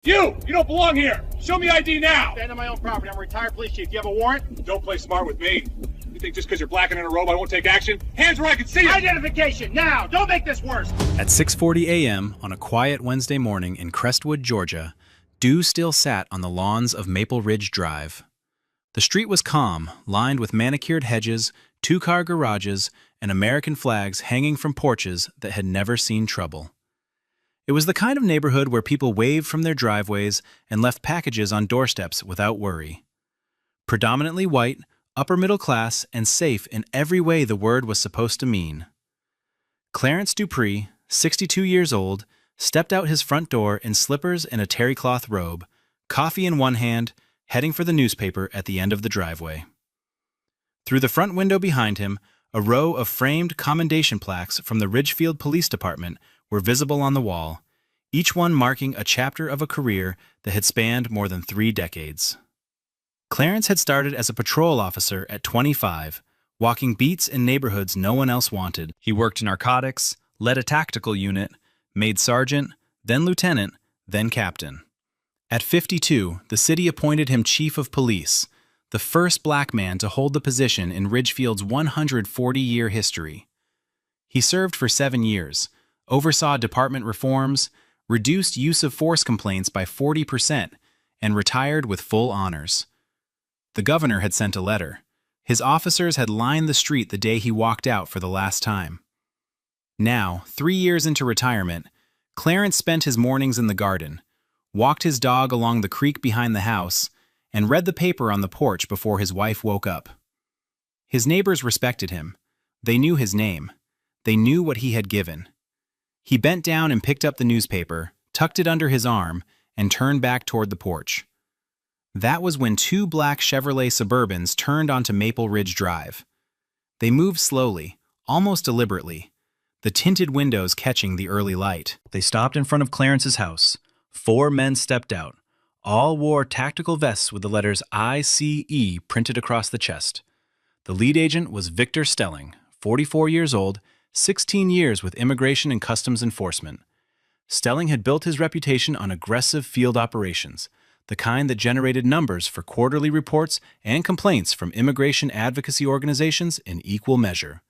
You don't belong here. Show me ID now. Stand on my own property. I'm a retired police chief. Do you have a warrant? Don't play smart with me. You think just because you're black and in a robe I won't take action? Hands where I can see you. Identification, now! Don't make this worse! At 6:40 a.m. on a quiet Wednesday morning in Crestwood, Georgia, dew still sat on the lawns of Maple Ridge Drive. The street was calm, lined with manicured hedges, two-car garages, and American flags hanging from porches that had never seen trouble. It was the kind of neighborhood where people waved from their driveways and left packages on doorsteps without worry. Predominantly white, upper middle class, and safe in every way the word was supposed to mean. Clarence Dupree, 62 years old, stepped out his front door in slippers and a terry cloth robe, coffee in one hand, heading for the newspaper at the end of the driveway. Through the front window behind him, a row of framed commendation plaques from the Ridgefield Police Department were visible on the wall, each one marking a chapter of a career that had spanned more than 3 decades. Clarence had started as a patrol officer at 25, walking beats in neighborhoods no one else wanted. He worked narcotics, led a tactical unit, made sergeant, then lieutenant, then captain. At 52, the city appointed him chief of police, the first black man to hold the position in Ridgefield's 140-year history. He served for 7 years, oversaw department reforms, reduced use of force complaints by 40%, and retired with full honors. The governor had sent a letter. His officers had lined the street the day he walked out for the last time. Now, 3 years into retirement, Clarence spent his mornings in the garden, walked his dog along the creek behind the house, and read the paper on the porch before his wife woke up. His neighbors respected him. They knew his name. They knew what he had given. He bent down and picked up the newspaper, tucked it under his arm, and turned back toward the porch. That was when 2 black Chevrolet Suburbans turned onto Maple Ridge Drive. They moved slowly, almost deliberately, the tinted windows catching the early light. They stopped in front of Clarence's house. 4 men stepped out. All wore tactical vests with the letters ICE printed across the chest. The lead agent was Victor Stelling, 44 years old, 16 years with Immigration and Customs Enforcement. Stelling had built his reputation on aggressive field operations, the kind that generated numbers for quarterly reports and complaints from immigration advocacy organizations in equal measure.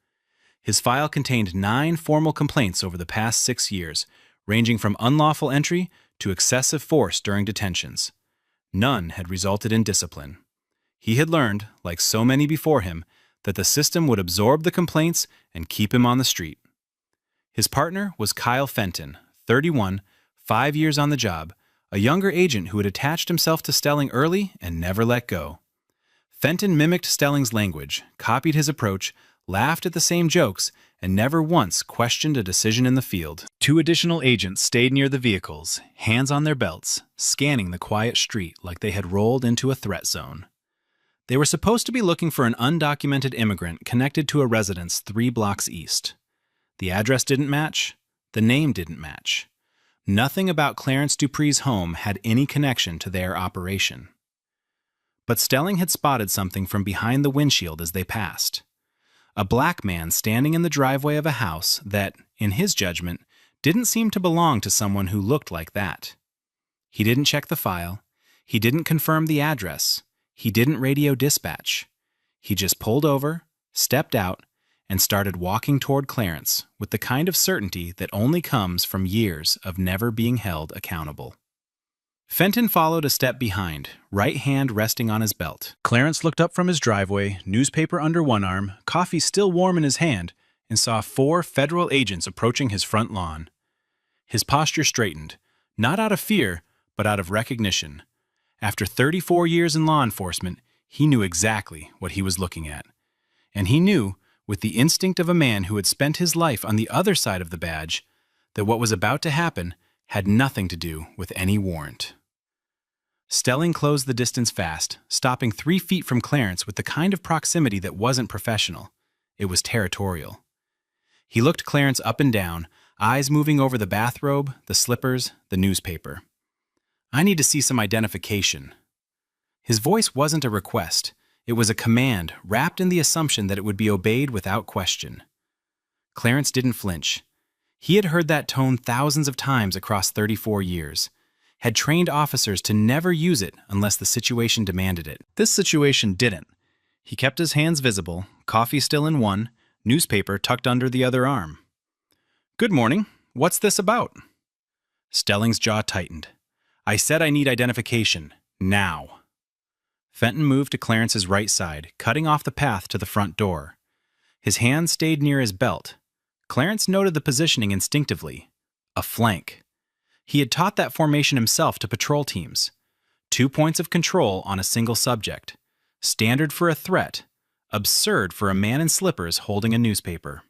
His file contained 9 formal complaints over the past 6 years, ranging from unlawful entry to excessive force during detentions. None had resulted in discipline. He had learned, like so many before him, that the system would absorb the complaints and keep him on the street. His partner was Kyle Fenton, 31, 5 years on the job, a younger agent who had attached himself to Stelling early and never let go. Fenton mimicked Stelling's language, copied his approach, laughed at the same jokes, and never once questioned a decision in the field. 2 additional agents stayed near the vehicles, hands on their belts, scanning the quiet street like they had rolled into a threat zone. They were supposed to be looking for an undocumented immigrant connected to a residence 3 blocks east. The address didn't match. The name didn't match. Nothing about Clarence Dupree's home had any connection to their operation. But Stelling had spotted something from behind the windshield as they passed. A black man standing in the driveway of a house that, in his judgment, didn't seem to belong to someone who looked like that. He didn't check the file. He didn't confirm the address. He didn't radio dispatch. He just pulled over, stepped out, and started walking toward Clarence with the kind of certainty that only comes from years of never being held accountable. Fenton followed a step behind, right hand resting on his belt. Clarence looked up from his driveway, newspaper under one arm, coffee still warm in his hand, and saw 4 federal agents approaching his front lawn. His posture straightened, not out of fear, but out of recognition. After 34 years in law enforcement, he knew exactly what he was looking at. And he knew, with the instinct of a man who had spent his life on the other side of the badge, that what was about to happen had nothing to do with any warrant. Stelling closed the distance fast, stopping 3 feet from Clarence with the kind of proximity that wasn't professional. It was territorial. He looked Clarence up and down, eyes moving over the bathrobe, the slippers, the newspaper. "I need to see some identification." His voice wasn't a request. It was a command wrapped in the assumption that it would be obeyed without question. Clarence didn't flinch. He had heard that tone thousands of times across 34 years. had trained officers to never use it unless the situation demanded it. This situation didn't. He kept his hands visible, coffee still in one, newspaper tucked under the other arm. "Good morning. What's this about?" Stelling's jaw tightened. "I said I need identification. Now." Fenton moved to Clarence's right side, cutting off the path to the front door. His hand stayed near his belt. Clarence noted the positioning instinctively. A flank. He had taught that formation himself to patrol teams. 2 points of control on a single subject. Standard for a threat. Absurd for a man in slippers holding a newspaper.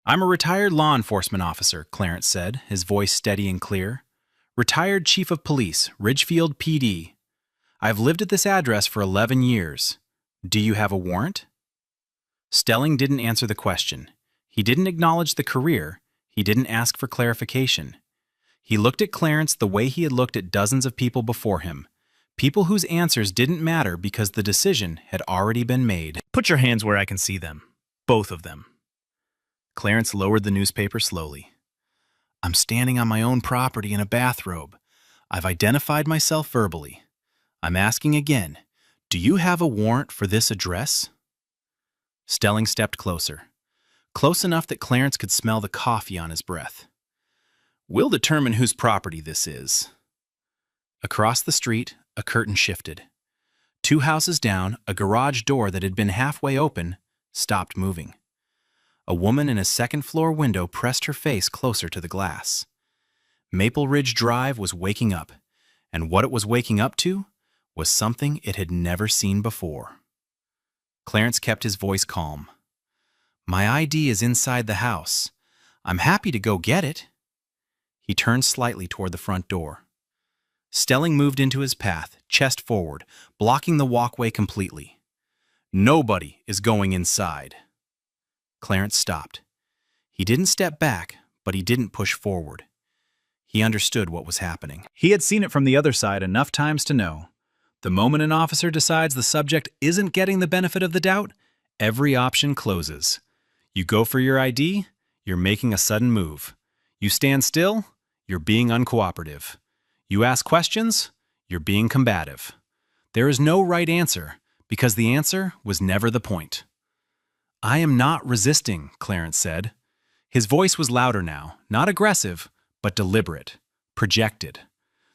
"I'm a retired law enforcement officer," Clarence said, his voice steady and clear. "Retired chief of police, Ridgefield PD. I've lived at this address for 11 years. Do you have a warrant?" Stelling didn't answer the question. He didn't acknowledge the career. He didn't ask for clarification. He looked at Clarence the way he had looked at dozens of people before him. People whose answers didn't matter because the decision had already been made. "Put your hands where I can see them. Both of them." Clarence lowered the newspaper slowly. "I'm standing on my own property in a bathrobe. I've identified myself verbally. I'm asking again, do you have a warrant for this address?" Stelling stepped closer. Close enough that Clarence could smell the coffee on his breath. "We'll determine whose property this is." Across the street, a curtain shifted. 2 houses down, a garage door that had been halfway open stopped moving. A woman in a second-floor window pressed her face closer to the glass. Maple Ridge Drive was waking up, and what it was waking up to was something it had never seen before. Clarence kept his voice calm. "My ID is inside the house. I'm happy to go get it." He turned slightly toward the front door. Stelling moved into his path, chest forward, blocking the walkway completely. "Nobody is going inside." Clarence stopped. He didn't step back, but he didn't push forward. He understood what was happening. He had seen it from the other side enough times to know. The moment an officer decides the subject isn't getting the benefit of the doubt, every option closes. You go for your ID, you're making a sudden move. You stand still, you're being uncooperative. You ask questions, you're being combative. There is no right answer, because the answer was never the point. "I am not resisting," Clarence said. His voice was louder now, not aggressive, but deliberate, projected.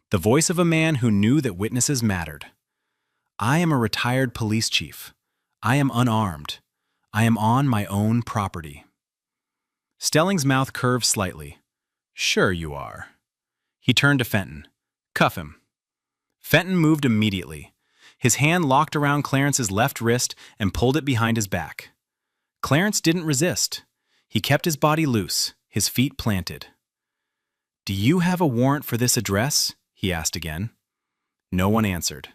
The voice of a man who knew that witnesses mattered. "I am a retired police chief. I am unarmed. I am on my own property." Stelling's mouth curved slightly. "Sure you are." He turned to Fenton. "Cuff him." Fenton moved immediately. His hand locked around Clarence's left wrist and pulled it behind his back. Clarence didn't resist. He kept his body loose, his feet planted. "Do you have a warrant for this address?" he asked again. No one answered.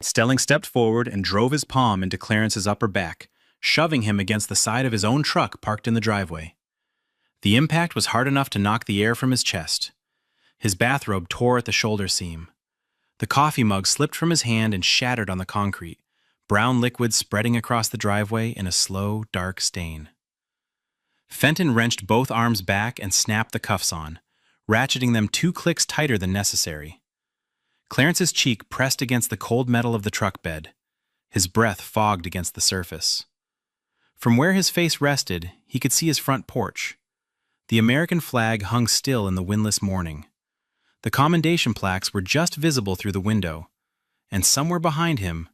Stelling stepped forward and drove his palm into Clarence's upper back, shoving him against the side of his own truck parked in the driveway. The impact was hard enough to knock the air from his chest. His bathrobe tore at the shoulder seam. The coffee mug slipped from his hand and shattered on the concrete, brown liquid spreading across the driveway in a slow, dark stain. Fenton wrenched both arms back and snapped the cuffs on, ratcheting them 2 clicks tighter than necessary. Clarence's cheek pressed against the cold metal of the truck bed. His breath fogged against the surface. From where his face rested, he could see his front porch. The American flag hung still in the windless morning. The commendation plaques were just visible through the window, and somewhere behind him,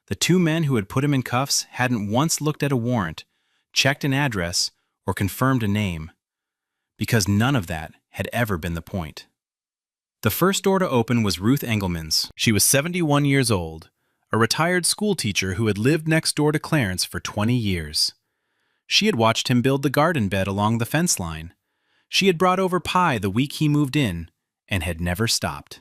the 2 men who had put him in cuffs hadn't once looked at a warrant, checked an address, or confirmed a name, because none of that had ever been the point. The first door to open was Ruth Engelman's. She was 71 years old, a retired schoolteacher who had lived next door to Clarence for 20 years. She had watched him build the garden bed along the fence line. She had brought over pie the week he moved in, and had never stopped.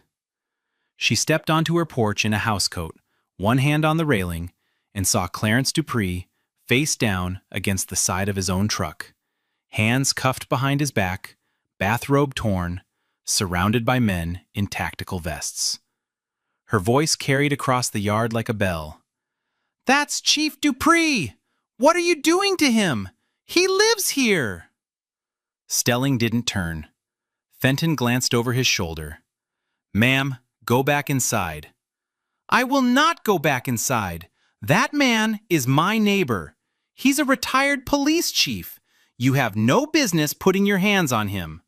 She stepped onto her porch in a housecoat, one hand on the railing, and saw Clarence Dupree face down against the side of his own truck, hands cuffed behind his back, bathrobe torn, surrounded by men in tactical vests. Her voice carried across the yard like a bell. "That's Chief Dupree! What are you doing to him? He lives here!" Stelling didn't turn. Fenton glanced over his shoulder. "Ma'am, go back inside." "I will not go back inside. That man is my neighbor. He's a retired police chief. You have no business putting your hands on him."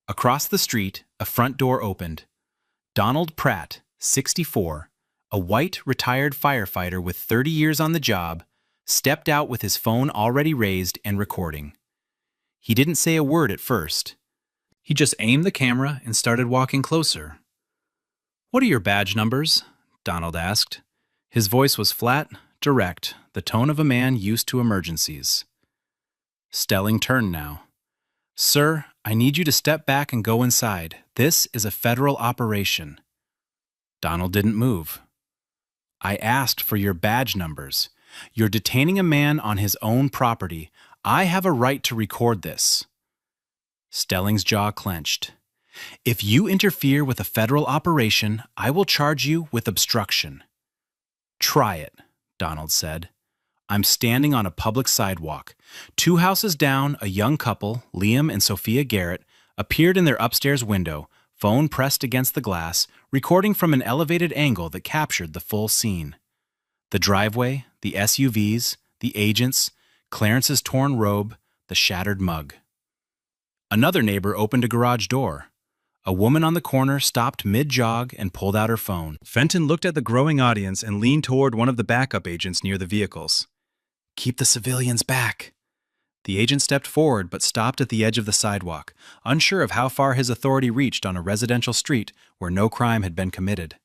Across the street, a front door opened. Donald Pratt, 64, a white retired firefighter with 30 years on the job, stepped out with his phone already raised and recording. He didn't say a word at first. He just aimed the camera and started walking closer. "What are your badge numbers?" Donald asked. His voice was flat, direct, the tone of a man used to emergencies. Stelling turned now. "Sir, I need you to step back and go inside. This is a federal operation." Donald didn't move. "I asked for your badge numbers. You're detaining a man on his own property. I have a right to record this." Stelling's jaw clenched. "If you interfere with a federal operation, I will charge you with obstruction." "Try it," Donald said. "I'm standing on a public sidewalk. 2 houses down, a young couple, Liam and Sophia Garrett, appeared in their upstairs window, phone pressed against the glass, recording from an elevated angle that captured the full scene. The driveway, the SUVs, the agents, Clarence's torn robe, the shattered mug. Another neighbor opened a garage door. A woman on the corner stopped mid-jog and pulled out her phone. Fenton looked at the growing audience and leaned toward one of the backup agents near the vehicles. "Keep the civilians back." The agent stepped forward but stopped at the edge of the sidewalk, unsure of how far his authority reached on a residential street where no crime had been committed.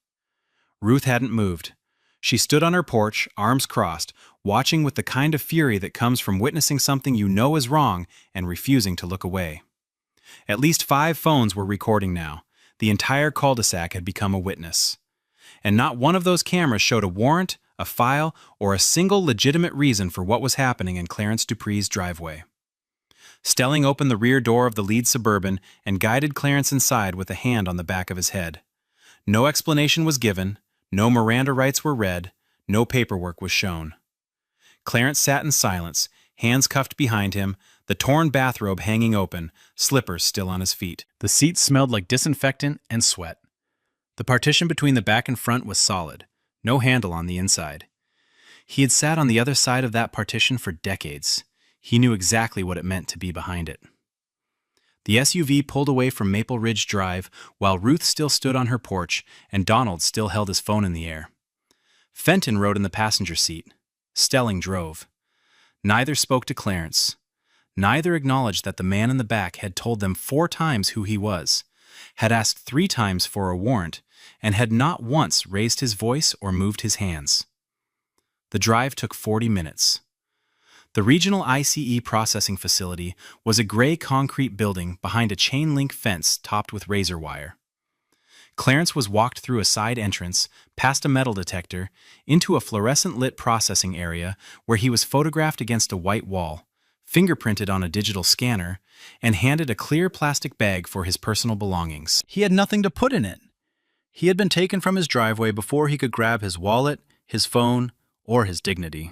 Ruth hadn't moved. She stood on her porch, arms crossed, watching with the kind of fury that comes from witnessing something you know is wrong and refusing to look away. At least 5 phones were recording now. The entire cul-de-sac had become a witness. And not one of those cameras showed a warrant, a file, or a single legitimate reason for what was happening in Clarence Dupree's driveway. Stelling opened the rear door of the lead Suburban and guided Clarence inside with a hand on the back of his head. No explanation was given, no Miranda rights were read, no paperwork was shown. Clarence sat in silence, hands cuffed behind him, the torn bathrobe hanging open, slippers still on his feet. The seat smelled like disinfectant and sweat. The partition between the back and front was solid, no handle on the inside. He had sat on the other side of that partition for decades. He knew exactly what it meant to be behind it. The SUV pulled away from Maple Ridge Drive while Ruth still stood on her porch and Donald still held his phone in the air. Fenton rode in the passenger seat. Stelling drove. Neither spoke to Clarence. Neither acknowledged that the man in the back had told them 4 times who he was, had asked 3 times for a warrant, and had not once raised his voice or moved his hands. The drive took 40 minutes. The regional ICE processing facility was a gray concrete building behind a chain-link fence topped with razor wire. Clarence was walked through a side entrance, past a metal detector, into a fluorescent-lit processing area where he was photographed against a white wall, fingerprinted on a digital scanner, and handed a clear plastic bag for his personal belongings. He had nothing to put in it. He had been taken from his driveway before he could grab his wallet, his phone, or his dignity.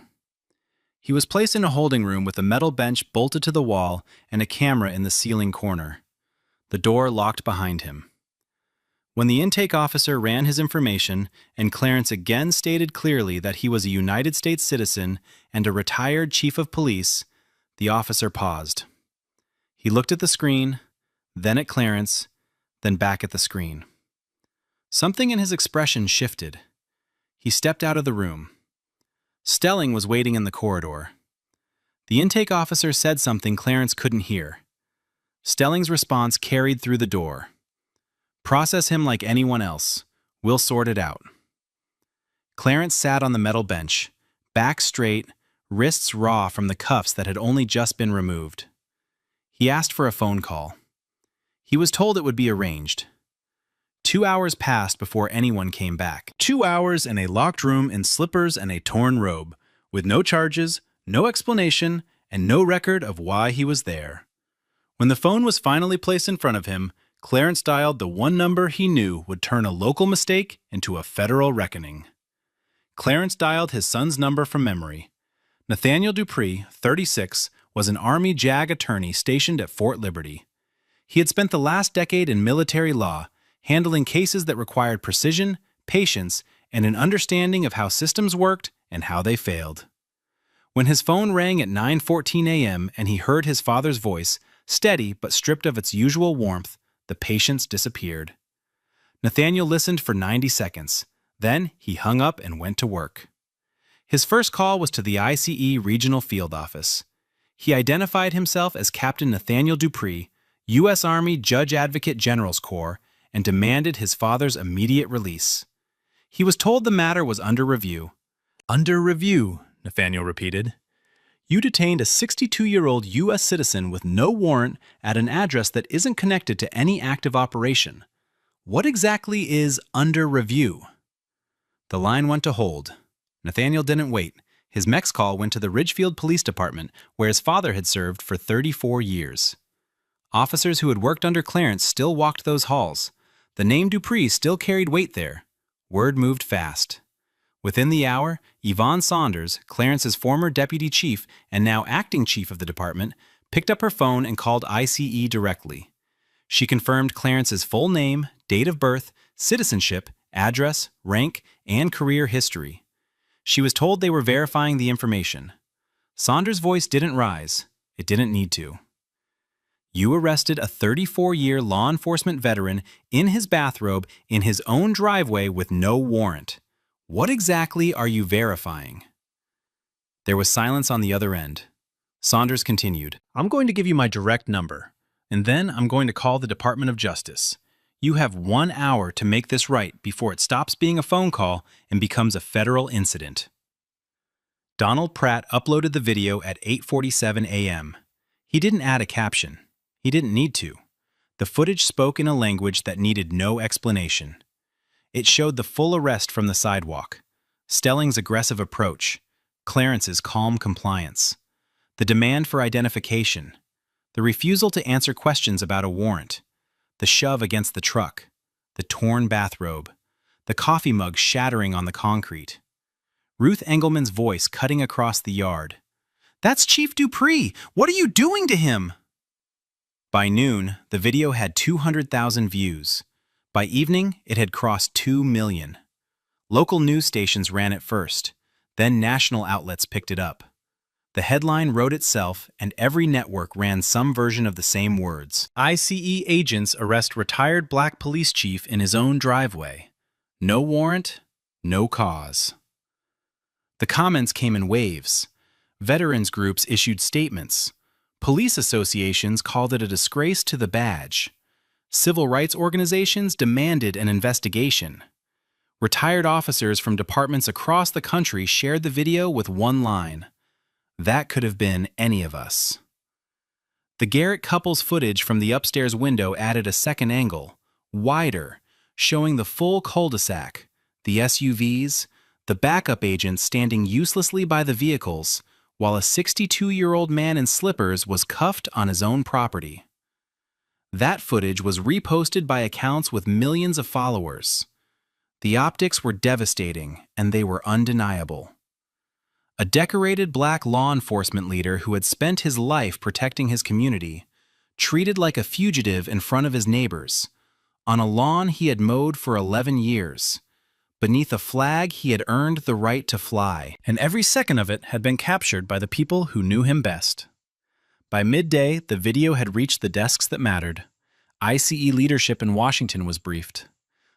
He was placed in a holding room with a metal bench bolted to the wall and a camera in the ceiling corner. The door locked behind him. When the intake officer ran his information and Clarence again stated clearly that he was a United States citizen and a retired chief of police, the officer paused. He looked at the screen, then at Clarence, then back at the screen. Something in his expression shifted. He stepped out of the room. Stelling was waiting in the corridor. The intake officer said something Clarence couldn't hear. Stelling's response carried through the door. "Process him like anyone else. We'll sort it out." Clarence sat on the metal bench, back straight, wrists raw from the cuffs that had only just been removed. He asked for a phone call. He was told it would be arranged. 2 hours passed before anyone came back. 2 hours in a locked room in slippers and a torn robe, with no charges, no explanation, and no record of why he was there. When the phone was finally placed in front of him, Clarence dialed the one number he knew would turn a local mistake into a federal reckoning. Clarence dialed his son's number from memory. Nathaniel Dupree, 36, was an Army JAG attorney stationed at Fort Liberty. He had spent the last decade in military law, handling cases that required precision, patience, and an understanding of how systems worked and how they failed. When his phone rang at 9:14 a.m. and he heard his father's voice, steady but stripped of its usual warmth, the patience disappeared. Nathaniel listened for 90 seconds. Then he hung up and went to work. His first call was to the ICE Regional Field Office. He identified himself as Captain Nathaniel Dupree, U.S. Army Judge Advocate General's Corps, and demanded his father's immediate release. He was told the matter was under review. "Under review," Nathaniel repeated. "You detained a 62-year-old U.S. citizen with no warrant at an address that isn't connected to any active operation. What exactly is under review?" The line went to hold. Nathaniel didn't wait. His next call went to the Ridgefield Police Department, where his father had served for 34 years. Officers who had worked under Clarence still walked those halls. The name Dupree still carried weight there. Word moved fast. Within the hour, Yvonne Saunders, Clarence's former deputy chief and now acting chief of the department, picked up her phone and called ICE directly. She confirmed Clarence's full name, date of birth, citizenship, address, rank, and career history. She was told they were verifying the information. Saunders' voice didn't rise. It didn't need to. "You arrested a 34-year law enforcement veteran in his bathrobe in his own driveway with no warrant. What exactly are you verifying?" There was silence on the other end. Saunders continued, "I'm going to give you my direct number, and then I'm going to call the Department of Justice. You have 1 hour to make this right before it stops being a phone call and becomes a federal incident." Donald Pratt uploaded the video at 8:47 a.m. He didn't add a caption. He didn't need to. The footage spoke in a language that needed no explanation. It showed the full arrest from the sidewalk, Stelling's aggressive approach, Clarence's calm compliance, the demand for identification, the refusal to answer questions about a warrant, the shove against the truck, the torn bathrobe, the coffee mug shattering on the concrete. Ruth Engelman's voice cutting across the yard. "That's Chief Dupree! What are you doing to him?" By noon, the video had 200,000 views. By evening, it had crossed 2 million. Local news stations ran it first, then national outlets picked it up. The headline wrote itself, and every network ran some version of the same words. ICE agents arrest retired black police chief in his own driveway. No warrant, no cause. The comments came in waves. Veterans groups issued statements. Police associations called it a disgrace to the badge. Civil rights organizations demanded an investigation. Retired officers from departments across the country shared the video with one line: "That could have been any of us." The Garrett couple's footage from the upstairs window added a second angle, wider, showing the full cul-de-sac, the SUVs, the backup agents standing uselessly by the vehicles, while a 62-year-old man in slippers was cuffed on his own property. That footage was reposted by accounts with millions of followers. The optics were devastating, and they were undeniable. A decorated black law enforcement leader who had spent his life protecting his community, treated like a fugitive in front of his neighbors, on a lawn he had mowed for 11 years, beneath a flag he had earned the right to fly, and every second of it had been captured by the people who knew him best. By midday, the video had reached the desks that mattered. ICE leadership in Washington was briefed.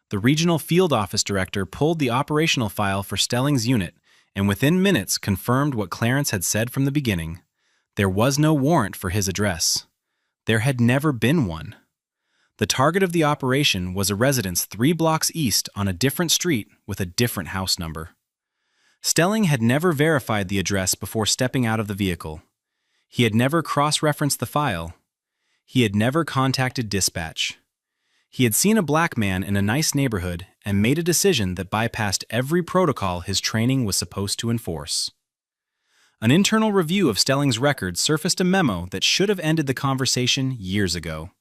The regional field office director pulled the operational file for Stelling's unit, and within minutes confirmed what Clarence had said from the beginning. There was no warrant for his address. There had never been one. The target of the operation was a residence 3 blocks east on a different street with a different house number. Stelling had never verified the address before stepping out of the vehicle. He had never cross-referenced the file. He had never contacted dispatch. He had seen a black man in a nice neighborhood and made a decision that bypassed every protocol his training was supposed to enforce. An internal review of Stelling's record surfaced a memo that should have ended the conversation years ago.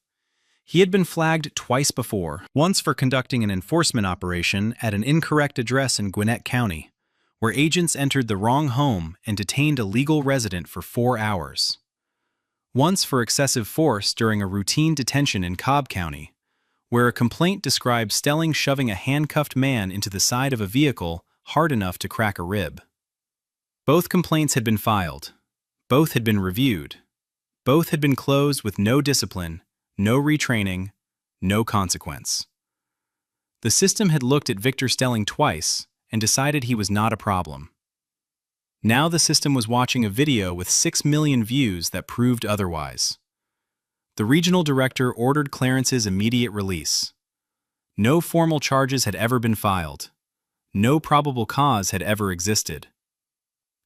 He had been flagged twice before, once for conducting an enforcement operation at an incorrect address in Gwinnett County, where agents entered the wrong home and detained a legal resident for 4 hours. Once for excessive force during a routine detention in Cobb County, where a complaint described Stelling shoving a handcuffed man into the side of a vehicle hard enough to crack a rib. Both complaints had been filed. Both had been reviewed. Both had been closed with no discipline, no retraining, no consequence. The system had looked at Victor Stelling twice and decided he was not a problem. Now the system was watching a video with 6 million views that proved otherwise. The regional director ordered Clarence's immediate release. No formal charges had ever been filed. No probable cause had ever existed.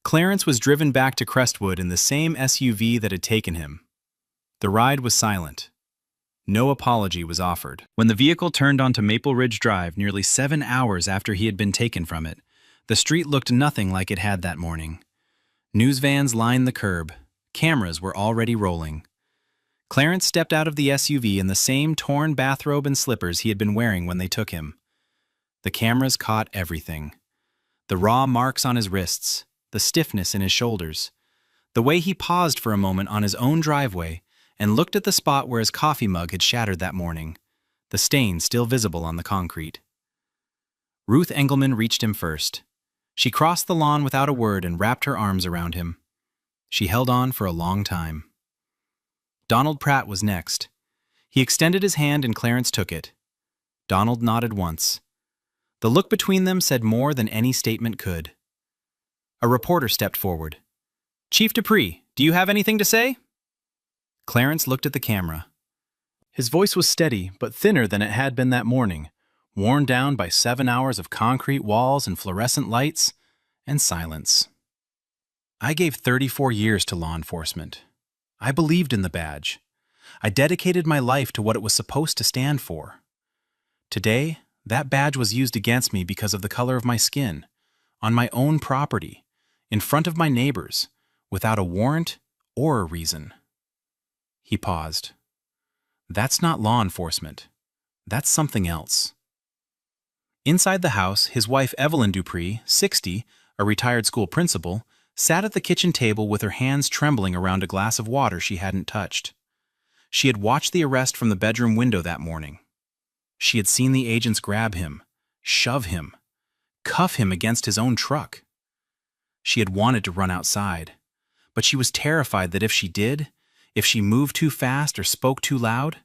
Clarence was driven back to Crestwood in the same SUV that had taken him. The ride was silent. No apology was offered. When the vehicle turned onto Maple Ridge Drive nearly 7 hours after he had been taken from it, the street looked nothing like it had that morning. News vans lined the curb. Cameras were already rolling. Clarence stepped out of the SUV in the same torn bathrobe and slippers he had been wearing when they took him. The cameras caught everything. The raw marks on his wrists, the stiffness in his shoulders, the way he paused for a moment on his own driveway and looked at the spot where his coffee mug had shattered that morning, the stain still visible on the concrete. Ruth Engelman reached him first. She crossed the lawn without a word and wrapped her arms around him. She held on for a long time. Donald Pratt was next. He extended his hand and Clarence took it. Donald nodded once. The look between them said more than any statement could. A reporter stepped forward. "Chief Dupree, do you have anything to say?" Clarence looked at the camera. His voice was steady, but thinner than it had been that morning, worn down by 7 hours of concrete walls and fluorescent lights, and silence. "I gave 34 years to law enforcement. I believed in the badge. I dedicated my life to what it was supposed to stand for. Today, that badge was used against me because of the color of my skin, on my own property, in front of my neighbors, without a warrant or a reason." He paused. "That's not law enforcement. That's something else." Inside the house, his wife Evelyn Dupree, 60, a retired school principal, sat at the kitchen table with her hands trembling around a glass of water she hadn't touched. She had watched the arrest from the bedroom window that morning. She had seen the agents grab him, shove him, cuff him against his own truck. She had wanted to run outside, but she was terrified that if she did, if she moved too fast or spoke too loud,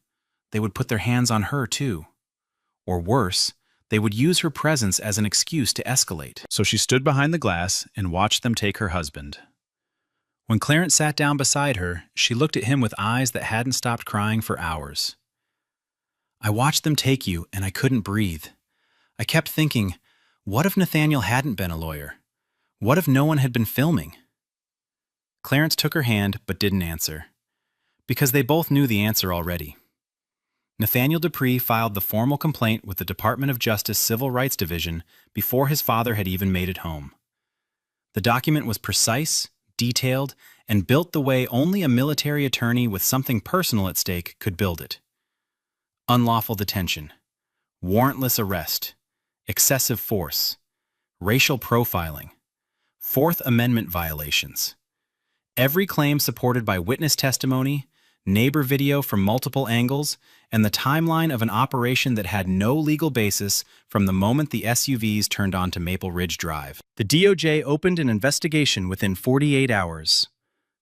they would put their hands on her too. Or worse, they would use her presence as an excuse to escalate. So she stood behind the glass and watched them take her husband. When Clarence sat down beside her, she looked at him with eyes that hadn't stopped crying for hours. "I watched them take you, and I couldn't breathe. I kept thinking, what if Nathaniel hadn't been a lawyer? What if no one had been filming?" Clarence took her hand but didn't answer, because they both knew the answer already. Nathaniel Dupree filed the formal complaint with the Department of Justice Civil Rights Division before his father had even made it home. The document was precise, detailed, and built the way only a military attorney with something personal at stake could build it. Unlawful detention, warrantless arrest, excessive force, racial profiling, Fourth Amendment violations. Every claim supported by witness testimony, neighbor video from multiple angles, and the timeline of an operation that had no legal basis from the moment the SUVs turned onto Maple Ridge Drive. The DOJ opened an investigation within 48 hours.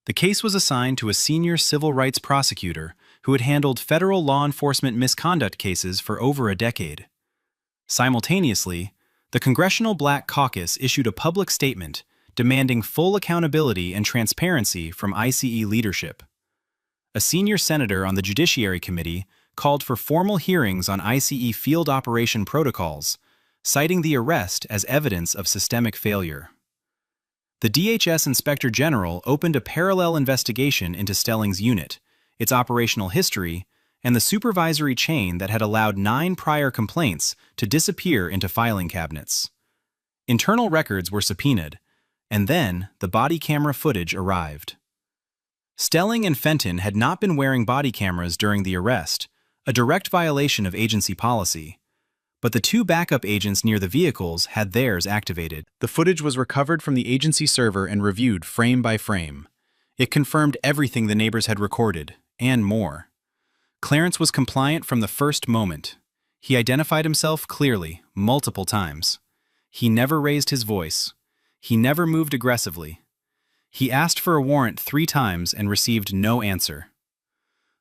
The case was assigned to a senior civil rights prosecutor who had handled federal law enforcement misconduct cases for over a decade. Simultaneously, the Congressional Black Caucus issued a public statement demanding full accountability and transparency from ICE leadership. A senior senator on the Judiciary Committee called for formal hearings on ICE field operation protocols, citing the arrest as evidence of systemic failure. The DHS Inspector General opened a parallel investigation into Stelling's unit, its operational history, and the supervisory chain that had allowed 9 prior complaints to disappear into filing cabinets. Internal records were subpoenaed, and then the body camera footage arrived. Stelling and Fenton had not been wearing body cameras during the arrest, a direct violation of agency policy. But the 2 backup agents near the vehicles had theirs activated. The footage was recovered from the agency server and reviewed frame by frame. It confirmed everything the neighbors had recorded, and more. Clarence was compliant from the first moment. He identified himself clearly, multiple times. He never raised his voice. He never moved aggressively. He asked for a warrant 3 times and received no answer.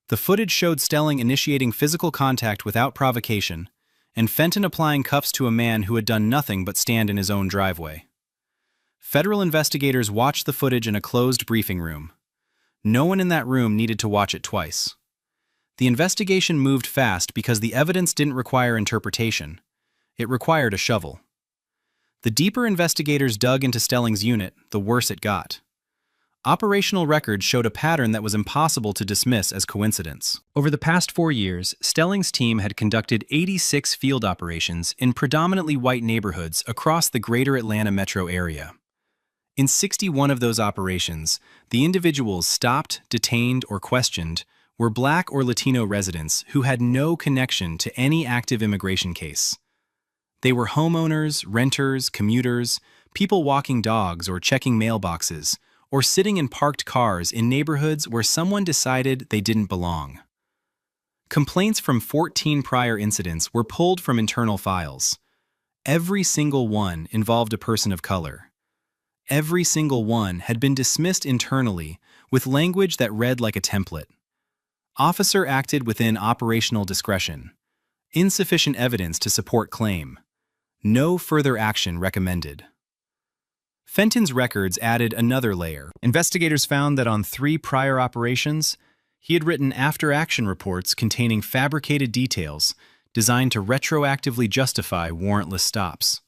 The footage showed Stelling initiating physical contact without provocation, and Fenton applying cuffs to a man who had done nothing but stand in his own driveway. Federal investigators watched the footage in a closed briefing room. No one in that room needed to watch it twice. The investigation moved fast because the evidence didn't require interpretation. It required a shovel. The deeper investigators dug into Stelling's unit, the worse it got. Operational records showed a pattern that was impossible to dismiss as coincidence. Over the past 4 years, Stelling's team had conducted 86 field operations in predominantly white neighborhoods across the greater Atlanta metro area. In 61 of those operations, the individuals stopped, detained, or questioned were Black or Latino residents who had no connection to any active immigration case. They were homeowners, renters, commuters, people walking dogs or checking mailboxes, or sitting in parked cars in neighborhoods where someone decided they didn't belong. Complaints from 14 prior incidents were pulled from internal files. Every single one involved a person of color. Every single one had been dismissed internally with language that read like a template. Officer acted within operational discretion. Insufficient evidence to support claim. No further action recommended. Fenton's records added another layer. Investigators found that on 3 prior operations, he had written after-action reports containing fabricated details designed to retroactively justify warrantless stops.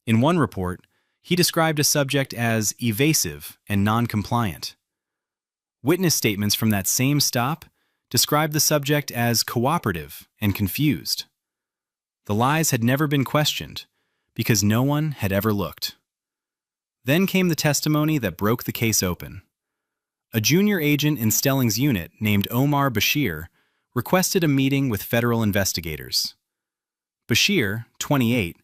In one report, he described a subject as evasive and non-compliant. Witness statements from that same stop described the subject as cooperative and confused. The lies had never been questioned because no one had ever looked. Then came the testimony that broke the case open. A junior agent in Stelling's unit named Omar Bashir requested a meeting with federal investigators. Bashir, 28,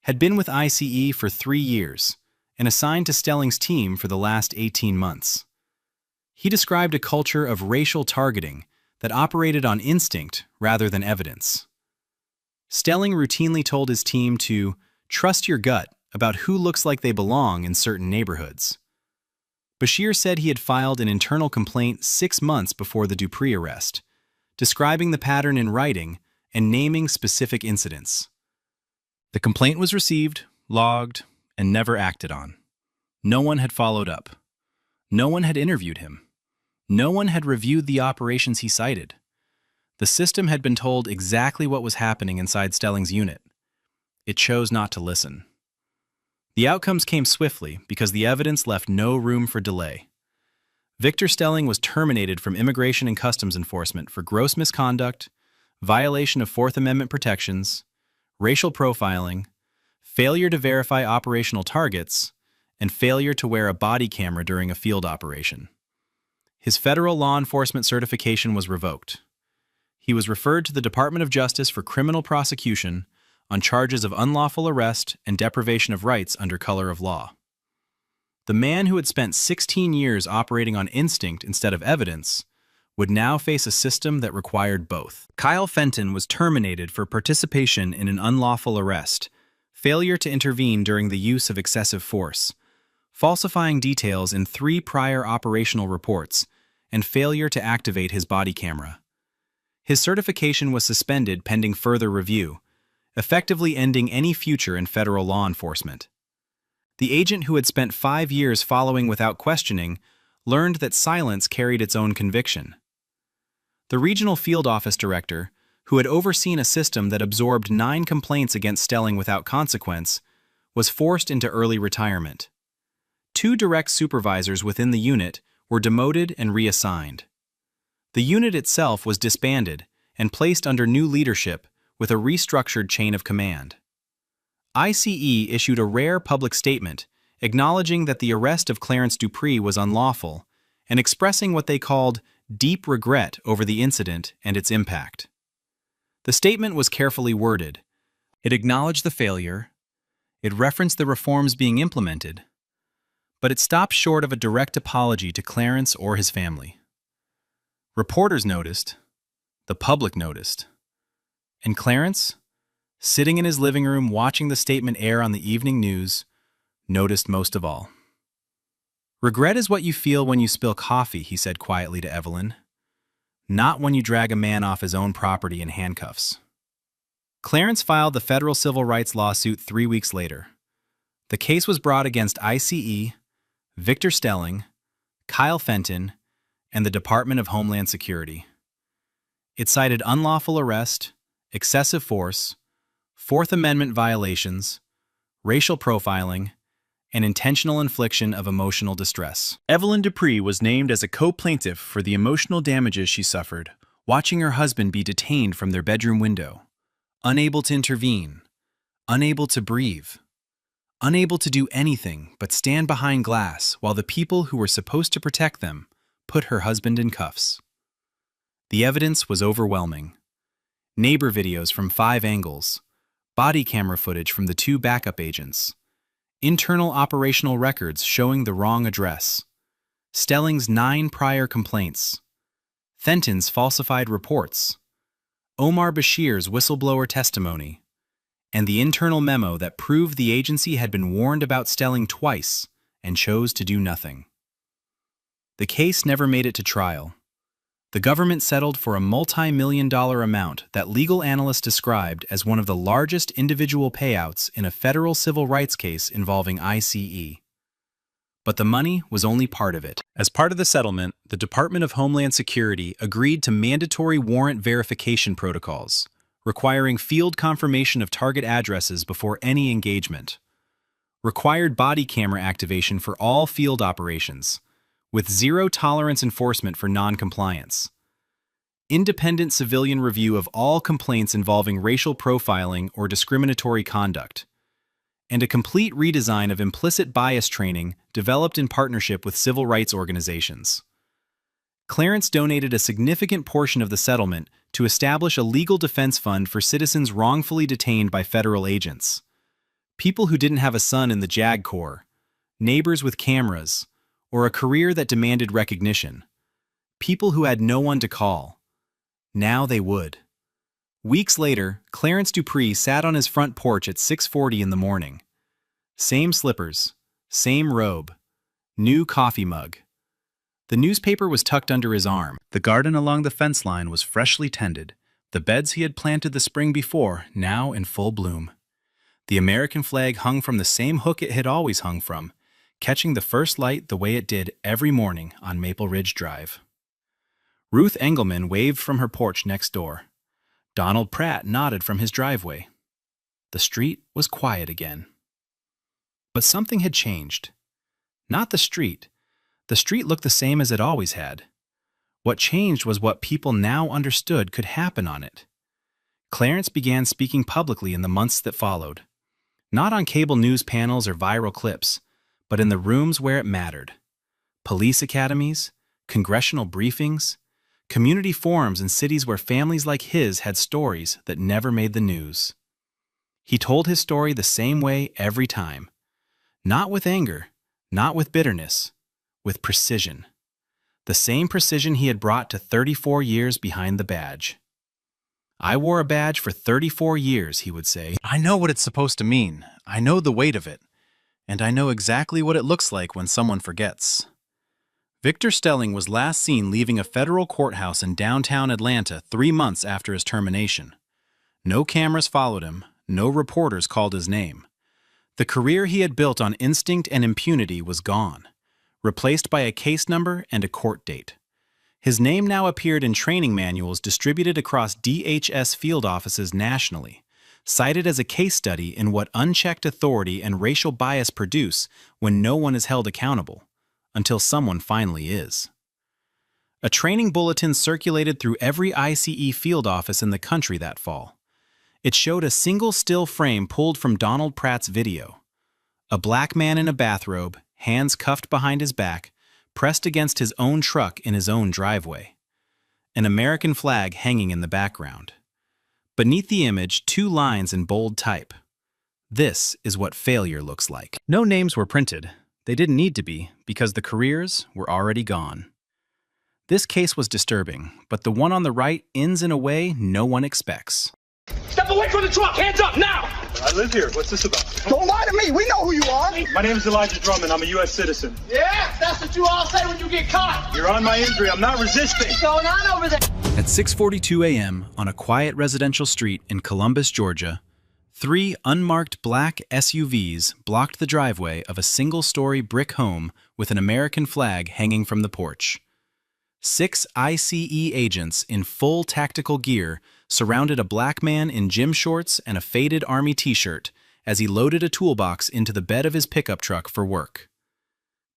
had been with ICE for 3 years and assigned to Stelling's team for the last 18 months. He described a culture of racial targeting that operated on instinct rather than evidence. Stelling routinely told his team to trust your gut about who looks like they belong in certain neighborhoods. Bashir said he had filed an internal complaint 6 months before the Dupree arrest, describing the pattern in writing and naming specific incidents. The complaint was received, logged, and never acted on. No one had followed up. No one had interviewed him. No one had reviewed the operations he cited. The system had been told exactly what was happening inside Stelling's unit. It chose not to listen. The outcomes came swiftly because the evidence left no room for delay. Victor Stelling was terminated from Immigration and Customs Enforcement for gross misconduct, violation of Fourth Amendment protections, racial profiling, failure to verify operational targets, and failure to wear a body camera during a field operation. His federal law enforcement certification was revoked. He was referred to the Department of Justice for criminal prosecution on charges of unlawful arrest and deprivation of rights under color of law. The man who had spent 16 years operating on instinct instead of evidence would now face a system that required both. Kyle Fenton was terminated for participation in an unlawful arrest, failure to intervene during the use of excessive force, falsifying details in 3 prior operational reports, and failure to activate his body camera. His certification was suspended pending further review, effectively ending any future in federal law enforcement. The agent who had spent 5 years following without questioning learned that silence carried its own conviction. The regional field office director, who had overseen a system that absorbed 9 complaints against Stelling without consequence, was forced into early retirement. 2 direct supervisors within the unit were demoted and reassigned. The unit itself was disbanded and placed under new leadership with a restructured chain of command. ICE issued a rare public statement acknowledging that the arrest of Clarence Dupree was unlawful and expressing what they called deep regret over the incident and its impact. The statement was carefully worded. It acknowledged the failure, it referenced the reforms being implemented, but it stopped short of a direct apology to Clarence or his family. Reporters noticed, the public noticed, and Clarence, sitting in his living room watching the statement air on the evening news, noticed most of all. "Regret is what you feel when you spill coffee," he said quietly to Evelyn. "Not when you drag a man off his own property in handcuffs." Clarence filed the federal civil rights lawsuit 3 weeks later. The case was brought against ICE, Victor Stelling, Kyle Fenton, and the Department of Homeland Security. It cited unlawful arrest, excessive force, Fourth Amendment violations, racial profiling, and intentional infliction of emotional distress. Evelyn Dupree was named as a co-plaintiff for the emotional damages she suffered, watching her husband be detained from their bedroom window, unable to intervene, unable to breathe, unable to do anything but stand behind glass while the people who were supposed to protect them put her husband in cuffs. The evidence was overwhelming. Neighbor videos from 5 angles, body camera footage from the 2 backup agents, internal operational records showing the wrong address, Stelling's 9 prior complaints, Fenton's falsified reports, Omar Bashir's whistleblower testimony, and the internal memo that proved the agency had been warned about Stelling twice and chose to do nothing. The case never made it to trial. The government settled for a multi-million-dollar amount that legal analysts described as one of the largest individual payouts in a federal civil rights case involving ICE. But the money was only part of it. As part of the settlement, the Department of Homeland Security agreed to mandatory warrant verification protocols, requiring field confirmation of target addresses before any engagement, required body camera activation for all field operations, with zero-tolerance enforcement for non-compliance, independent civilian review of all complaints involving racial profiling or discriminatory conduct, and a complete redesign of implicit bias training developed in partnership with civil rights organizations. Clarence donated a significant portion of the settlement to establish a legal defense fund for citizens wrongfully detained by federal agents, people who didn't have a son in the JAG Corps, neighbors with cameras, or a career that demanded recognition, people who had no one to call. Now they would. Weeks later, Clarence Dupree sat on his front porch at 6:40 in the morning. Same slippers, same robe, new coffee mug. The newspaper was tucked under his arm. The garden along the fence line was freshly tended, the beds he had planted the spring before now in full bloom. The American flag hung from the same hook it had always hung from, catching the first light the way it did every morning on Maple Ridge Drive. Ruth Engelman waved from her porch next door. Donald Pratt nodded from his driveway. The street was quiet again. But something had changed. Not the street. The street looked the same as it always had. What changed was what people now understood could happen on it. Clarence began speaking publicly in the months that followed. Not on cable news panels or viral clips, but in the rooms where it mattered. Police academies, congressional briefings, community forums in cities where families like his had stories that never made the news. He told his story the same way every time. Not with anger, not with bitterness, with precision. The same precision he had brought to 34 years behind the badge. "I wore a badge for 34 years, he would say. I know what it's supposed to mean. I know the weight of it. And I know exactly what it looks like when someone forgets." Victor Stelling was last seen leaving a federal courthouse in downtown Atlanta 3 months after his termination. No cameras followed him, no reporters called his name. The career he had built on instinct and impunity was gone, replaced by a case number and a court date. His name now appeared in training manuals distributed across DHS field offices nationally, cited as a case study in what unchecked authority and racial bias produce when no one is held accountable, until someone finally is. A training bulletin circulated through every ICE field office in the country that fall. It showed a single still frame pulled from Donald Pratt's video. A black man in a bathrobe, hands cuffed behind his back, pressed against his own truck in his own driveway. An American flag hanging in the background. Beneath the image, 2 lines in bold type. "This is what failure looks like." No names were printed. They didn't need to be, because the careers were already gone. This case was disturbing, but the one on the right ends in a way no one expects. Step away from the truck! Hands up, now! I live here. What's this about? Don't lie to me. We know who you are. My name is Elijah Drummond. I'm a U.S. citizen. Yeah, that's what you all say when you get caught! You're on my injury. I'm not resisting. What's going on over there? At 6:42 a.m. on a quiet residential street in Columbus, Georgia, 3 unmarked black SUVs blocked the driveway of a single-story brick home with an American flag hanging from the porch. 6 ICE agents in full tactical gear surrounded a black man in gym shorts and a faded Army t-shirt as he loaded a toolbox into the bed of his pickup truck for work.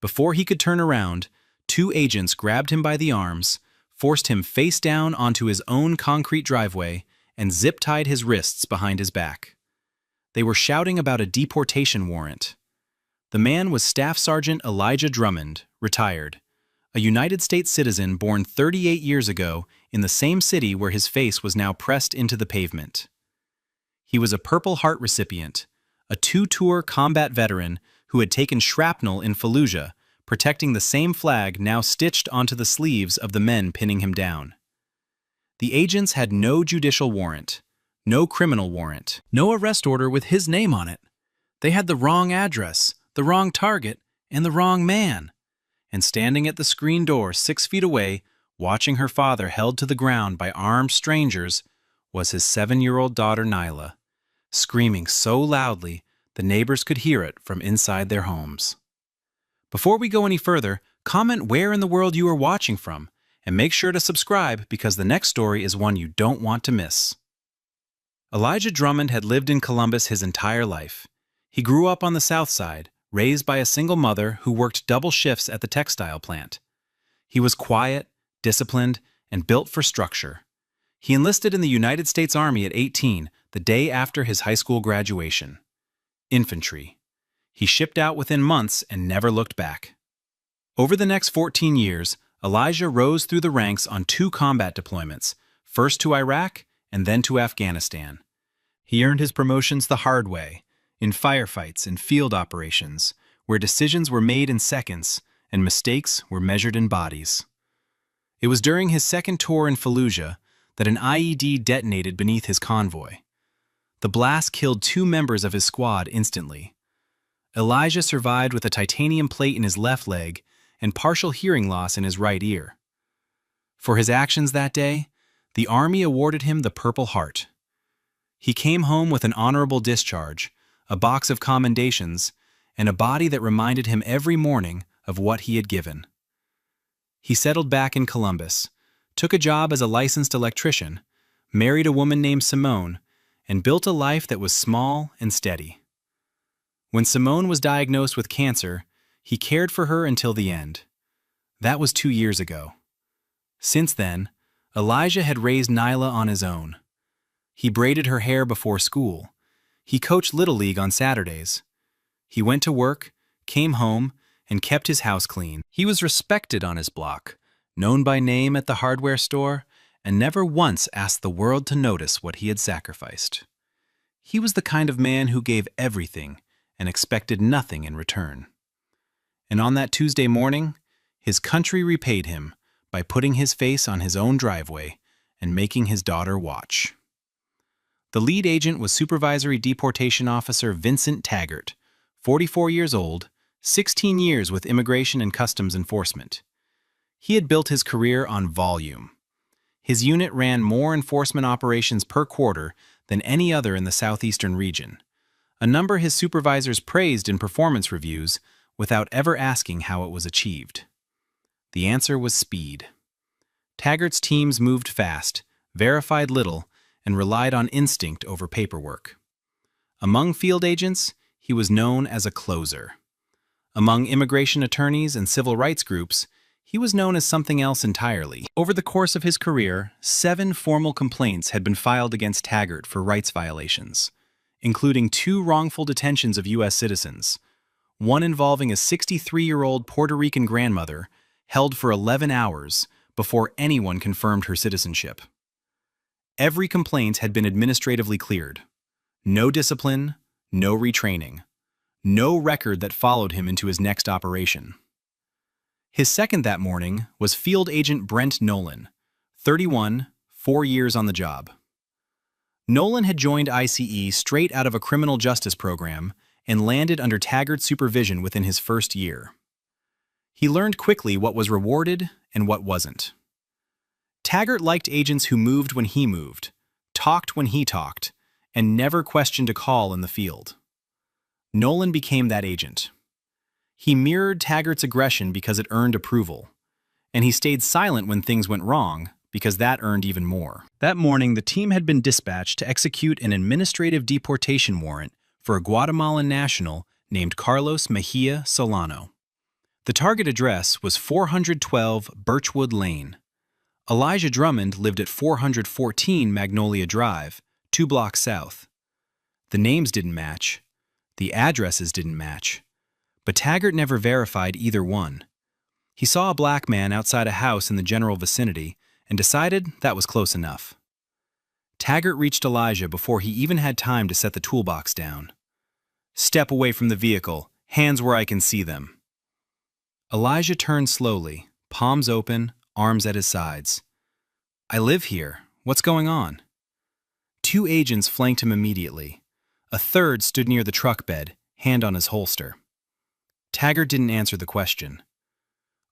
Before he could turn around, 2 agents grabbed him by the arms, forced him face down onto his own concrete driveway, and zip-tied his wrists behind his back. They were shouting about a deportation warrant. The man was Staff Sergeant Elijah Drummond, retired, a United States citizen born 38 years ago in the same city where his face was now pressed into the pavement. He was a Purple Heart recipient, a 2-tour combat veteran who had taken shrapnel in Fallujah, protecting the same flag now stitched onto the sleeves of the men pinning him down. The agents had no judicial warrant, no criminal warrant, no arrest order with his name on it. They had the wrong address, the wrong target, and the wrong man. And standing at the screen door 6 feet away, watching her father held to the ground by armed strangers, was his 7-year-old daughter Nyla, screaming so loudly the neighbors could hear it from inside their homes. Before we go any further, comment where in the world you are watching from, and make sure to subscribe because the next story is one you don't want to miss. Elijah Drummond had lived in Columbus his entire life. He grew up on the South Side, raised by a single mother who worked double shifts at the textile plant. He was quiet, disciplined, and built for structure. He enlisted in the United States Army at 18, the day after his high school graduation. Infantry. He shipped out within months and never looked back. Over the next 14 years, Elijah rose through the ranks on 2 combat deployments, first to Iraq and then to Afghanistan. He earned his promotions the hard way, in firefights and field operations, where decisions were made in seconds and mistakes were measured in bodies. It was during his second tour in Fallujah that an IED detonated beneath his convoy. The blast killed 2 members of his squad instantly. Elijah survived with a titanium plate in his left leg and partial hearing loss in his right ear. For his actions that day, the Army awarded him the Purple Heart. He came home with an honorable discharge, a box of commendations, and a body that reminded him every morning of what he had given. He settled back in Columbus, took a job as a licensed electrician, married a woman named Simone, and built a life that was small and steady. When Simone was diagnosed with cancer, he cared for her until the end. That was 2 years ago. Since then, Elijah had raised Nyla on his own. He braided her hair before school. He coached Little League on Saturdays. He went to work, came home, and kept his house clean. He was respected on his block, known by name at the hardware store, and never once asked the world to notice what he had sacrificed. He was the kind of man who gave everything and expected nothing in return. And on that Tuesday morning, his country repaid him by putting his face on his own driveway and making his daughter watch. The lead agent was Supervisory Deportation Officer Vincent Taggart, 44 years old, 16 years with Immigration and Customs Enforcement. He had built his career on volume. His unit ran more enforcement operations per quarter than any other in the southeastern region, a number his supervisors praised in performance reviews without ever asking how it was achieved. The answer was speed. Taggart's teams moved fast, verified little, and relied on instinct over paperwork. Among field agents, he was known as a closer. Among immigration attorneys and civil rights groups, he was known as something else entirely. Over the course of his career, 7 formal complaints had been filed against Taggart for rights violations, including 2 wrongful detentions of U.S. citizens, one involving a 63-year-old Puerto Rican grandmother held for 11 hours before anyone confirmed her citizenship. Every complaint had been administratively cleared. No discipline, no retraining, no record that followed him into his next operation. His second that morning was Field Agent Brent Nolan, 31, 4 years on the job. Nolan had joined ICE straight out of a criminal justice program and landed under Taggart's supervision within his first year. He learned quickly what was rewarded and what wasn't. Taggart liked agents who moved when he moved, talked when he talked, and never questioned a call in the field. Nolan became that agent. He mirrored Taggart's aggression because it earned approval, and he stayed silent when things went wrong because that earned even more. That morning, the team had been dispatched to execute an administrative deportation warrant for a Guatemalan national named Carlos Mejia Solano. The target address was 412 Birchwood Lane. Elijah Drummond lived at 414 Magnolia Drive, 2 blocks south. The names didn't match. The addresses didn't match. But Taggart never verified either one. He saw a black man outside a house in the general vicinity and decided that was close enough. Taggart reached Elijah before he even had time to set the toolbox down. "Step away from the vehicle. Hands where I can see them." Elijah turned slowly, palms open, arms at his sides. "I live here. What's going on?" 2 agents flanked him immediately. A third stood near the truck bed, hand on his holster. Taggart didn't answer the question.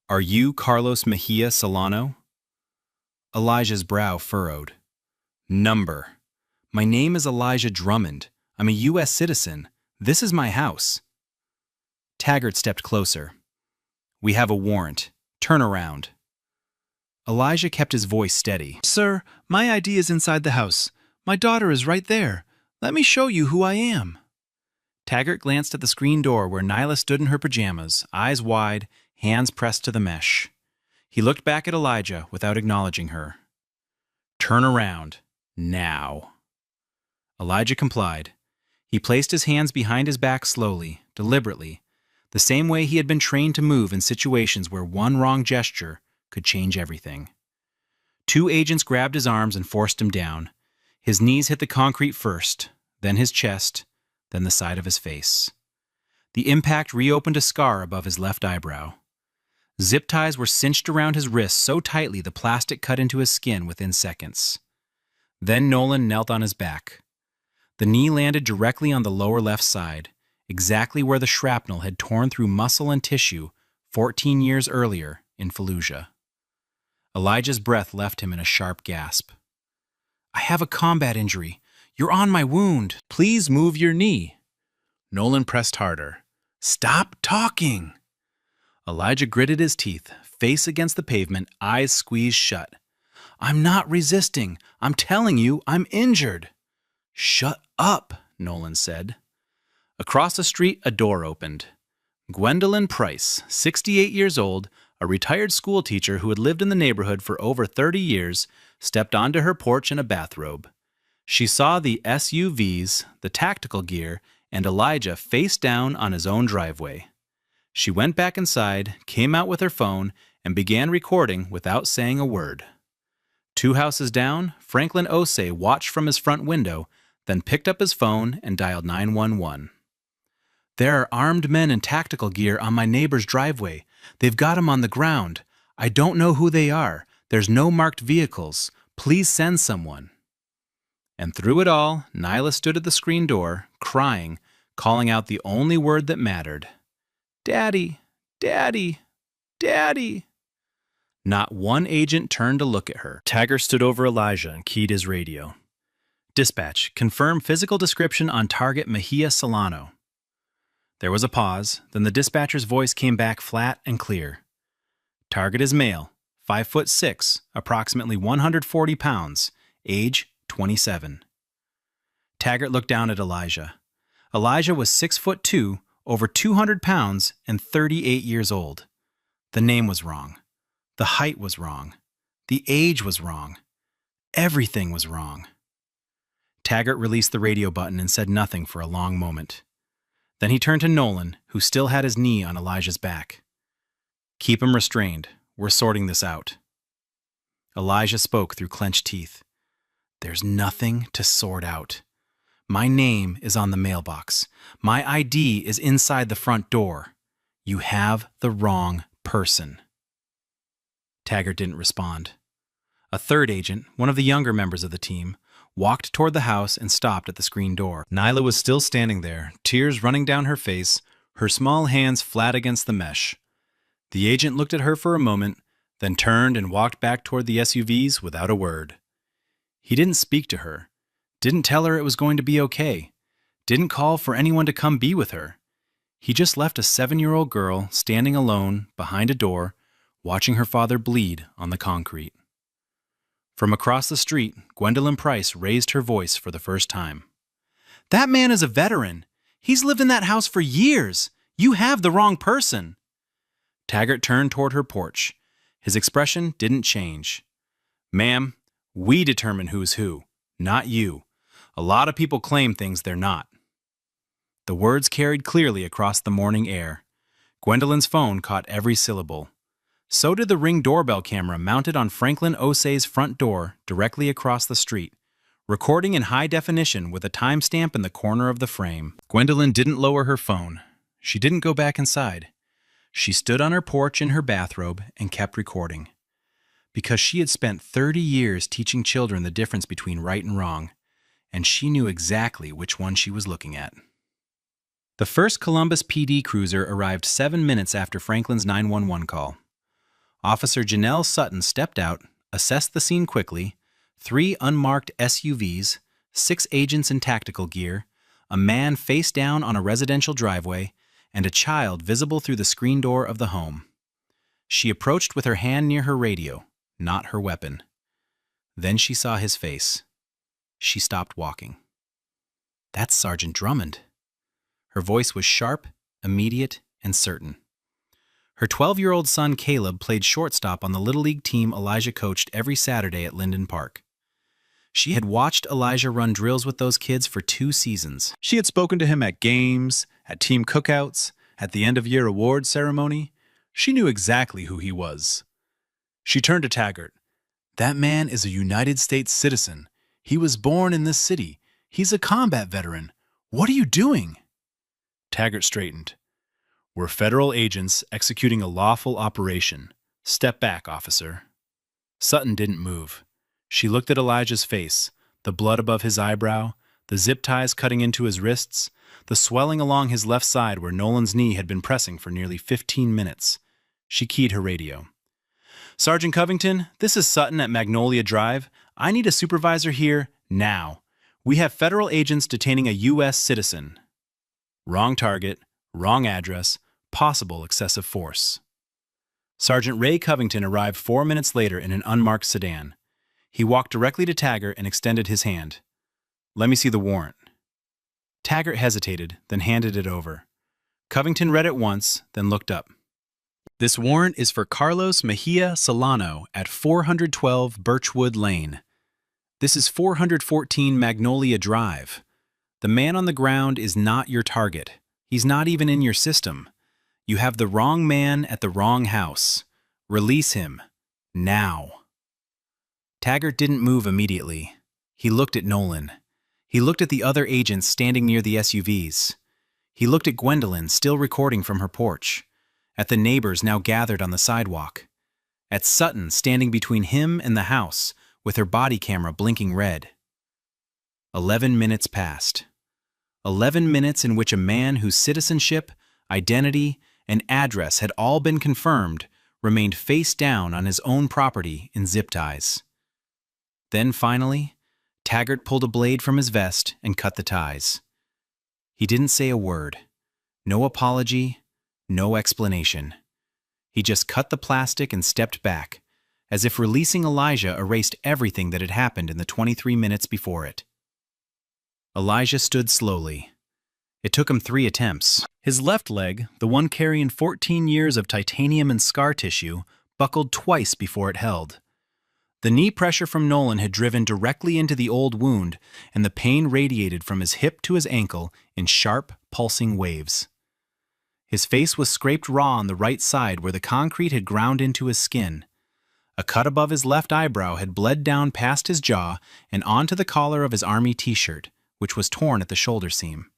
"Are you Carlos Mejia Solano?" Elijah's brow furrowed. "Number. My name is Elijah Drummond. I'm a U.S. citizen. This is my house." Taggart stepped closer. "We have a warrant. Turn around." Elijah kept his voice steady. "Sir, my ID is inside the house. My daughter is right there. Let me show you who I am." Taggart glanced at the screen door where Nyla stood in her pajamas, eyes wide, hands pressed to the mesh. He looked back at Elijah without acknowledging her. "Turn around. Now." Elijah complied. He placed his hands behind his back slowly, deliberately, the same way he had been trained to move in situations where one wrong gesture could change everything. 2 agents grabbed his arms and forced him down. His knees hit the concrete first, then his chest, then the side of his face. The impact reopened a scar above his left eyebrow. Zip ties were cinched around his wrists so tightly the plastic cut into his skin within seconds. Then Nolan knelt on his back. The knee landed directly on the lower left side, exactly where the shrapnel had torn through muscle and tissue 14 years earlier in Fallujah. Elijah's breath left him in a sharp gasp. "I have a combat injury. You're on my wound. Please move your knee." Nolan pressed harder. "Stop talking." Elijah gritted his teeth, face against the pavement, eyes squeezed shut. "I'm not resisting. I'm telling you, I'm injured." "Shut up," Nolan said. Across the street, a door opened. Gwendolyn Price, 68 years old, a retired school teacher who had lived in the neighborhood for over 30 years, stepped onto her porch in a bathrobe. She saw the SUVs, the tactical gear, and Elijah face down on his own driveway. She went back inside, came out with her phone, and began recording without saying a word. 2 houses down, Franklin Osei watched from his front window, then picked up his phone and dialed 911. "There are armed men in tactical gear on my neighbor's driveway. They've got him on the ground. I don't know who they are. There's no marked vehicles. Please send someone." And through it all, Nyla stood at the screen door, crying, calling out the only word that mattered. "Daddy, Daddy, Daddy." Not one agent turned to look at her. Taggart stood over Elijah and keyed his radio. "Dispatch, confirm physical description on target Mejia Solano." There was a pause, then the dispatcher's voice came back flat and clear. "Target is male, 5'6", approximately 140 pounds, age 27. Taggart looked down at Elijah. Elijah was 6'2", over 200 pounds, and 38 years old. The name was wrong. The height was wrong. The age was wrong. Everything was wrong. Taggart released the radio button and said nothing for a long moment. Then he turned to Nolan, who still had his knee on Elijah's back. "Keep him restrained. We're sorting this out." Elijah spoke through clenched teeth. "There's nothing to sort out. My name is on the mailbox. My ID is inside the front door. You have the wrong person." Taggart didn't respond. A third agent, one of the younger members of the team, walked toward the house and stopped at the screen door. Nyla was still standing there, tears running down her face, her small hands flat against the mesh. The agent looked at her for a moment, then turned and walked back toward the SUVs without a word. He didn't speak to her, didn't tell her it was going to be okay, didn't call for anyone to come be with her. He just left a 7-year-old girl standing alone behind a door, watching her father bleed on the concrete. From across the street, Gwendolyn Price raised her voice for the first time. "That man is a veteran. He's lived in that house for years. You have the wrong person." Taggart turned toward her porch. His expression didn't change. "Ma'am, we determine who's who, not you. A lot of people claim things they're not." The words carried clearly across the morning air. Gwendolyn's phone caught every syllable. So did the Ring doorbell camera mounted on Franklin Osei's front door directly across the street, recording in high definition with a timestamp in the corner of the frame. Gwendolyn didn't lower her phone. She didn't go back inside. She stood on her porch in her bathrobe and kept recording. Because she had spent 30 years teaching children the difference between right and wrong, and she knew exactly which one she was looking at. The first Columbus PD cruiser arrived 7 minutes after Franklin's 911 call. Officer Janelle Sutton stepped out, assessed the scene quickly, 3 unmarked SUVs, 6 agents in tactical gear, a man face down on a residential driveway, and a child visible through the screen door of the home. She approached with her hand near her radio, not her weapon. Then she saw his face. She stopped walking. "That's Sergeant Drummond." Her voice was sharp, immediate, and certain. Her 12-year-old son Caleb played shortstop on the Little League team Elijah coached every Saturday at Linden Park. She had watched Elijah run drills with those kids for 2 seasons. She had spoken to him at games, at team cookouts, at the end-of-year award ceremony. She knew exactly who he was. She turned to Taggart. "That man is a United States citizen. He was born in this city. He's a combat veteran. What are you doing?" Taggart straightened. "We're federal agents executing a lawful operation. Step back, officer." Sutton didn't move. She looked at Elijah's face, the blood above his eyebrow, the zip ties cutting into his wrists, the swelling along his left side where Nolan's knee had been pressing for nearly 15 minutes. She keyed her radio. "Sergeant Covington, this is Sutton at Magnolia Drive. I need a supervisor here now. We have federal agents detaining a U.S. citizen." Wrong target, wrong address, possible excessive force. Sergeant Ray Covington arrived 4 minutes later in an unmarked sedan. He walked directly to Taggart and extended his hand. "Let me see the warrant." Taggart hesitated, then handed it over. Covington read it once, then looked up. "This warrant is for Carlos Mejia Solano at 412 Birchwood Lane. This is 414 Magnolia Drive. The man on the ground is not your target. He's not even in your system. You have the wrong man at the wrong house. Release him. Now." Taggart didn't move immediately. He looked at Nolan. He looked at the other agents standing near the SUVs. He looked at Gwendolyn, still recording from her porch. At the neighbors now gathered on the sidewalk. At Sutton standing between him and the house, with her body camera blinking red. 11 minutes passed. 11 minutes in which a man whose citizenship, identity, and address had all been confirmed remained face down on his own property in zip ties. Then finally, Taggart pulled a blade from his vest and cut the ties. He didn't say a word. No apology, no explanation. He just cut the plastic and stepped back, as if releasing Elijah erased everything that had happened in the 23 minutes before it. Elijah stood slowly. It took him 3 attempts. His left leg, the one carrying 14 years of titanium and scar tissue, buckled twice before it held. The knee pressure from Nolan had driven directly into the old wound, and the pain radiated from his hip to his ankle in sharp, pulsing waves. His face was scraped raw on the right side where the concrete had ground into his skin. A cut above his left eyebrow had bled down past his jaw and onto the collar of his army t-shirt, which was torn at the shoulder seam.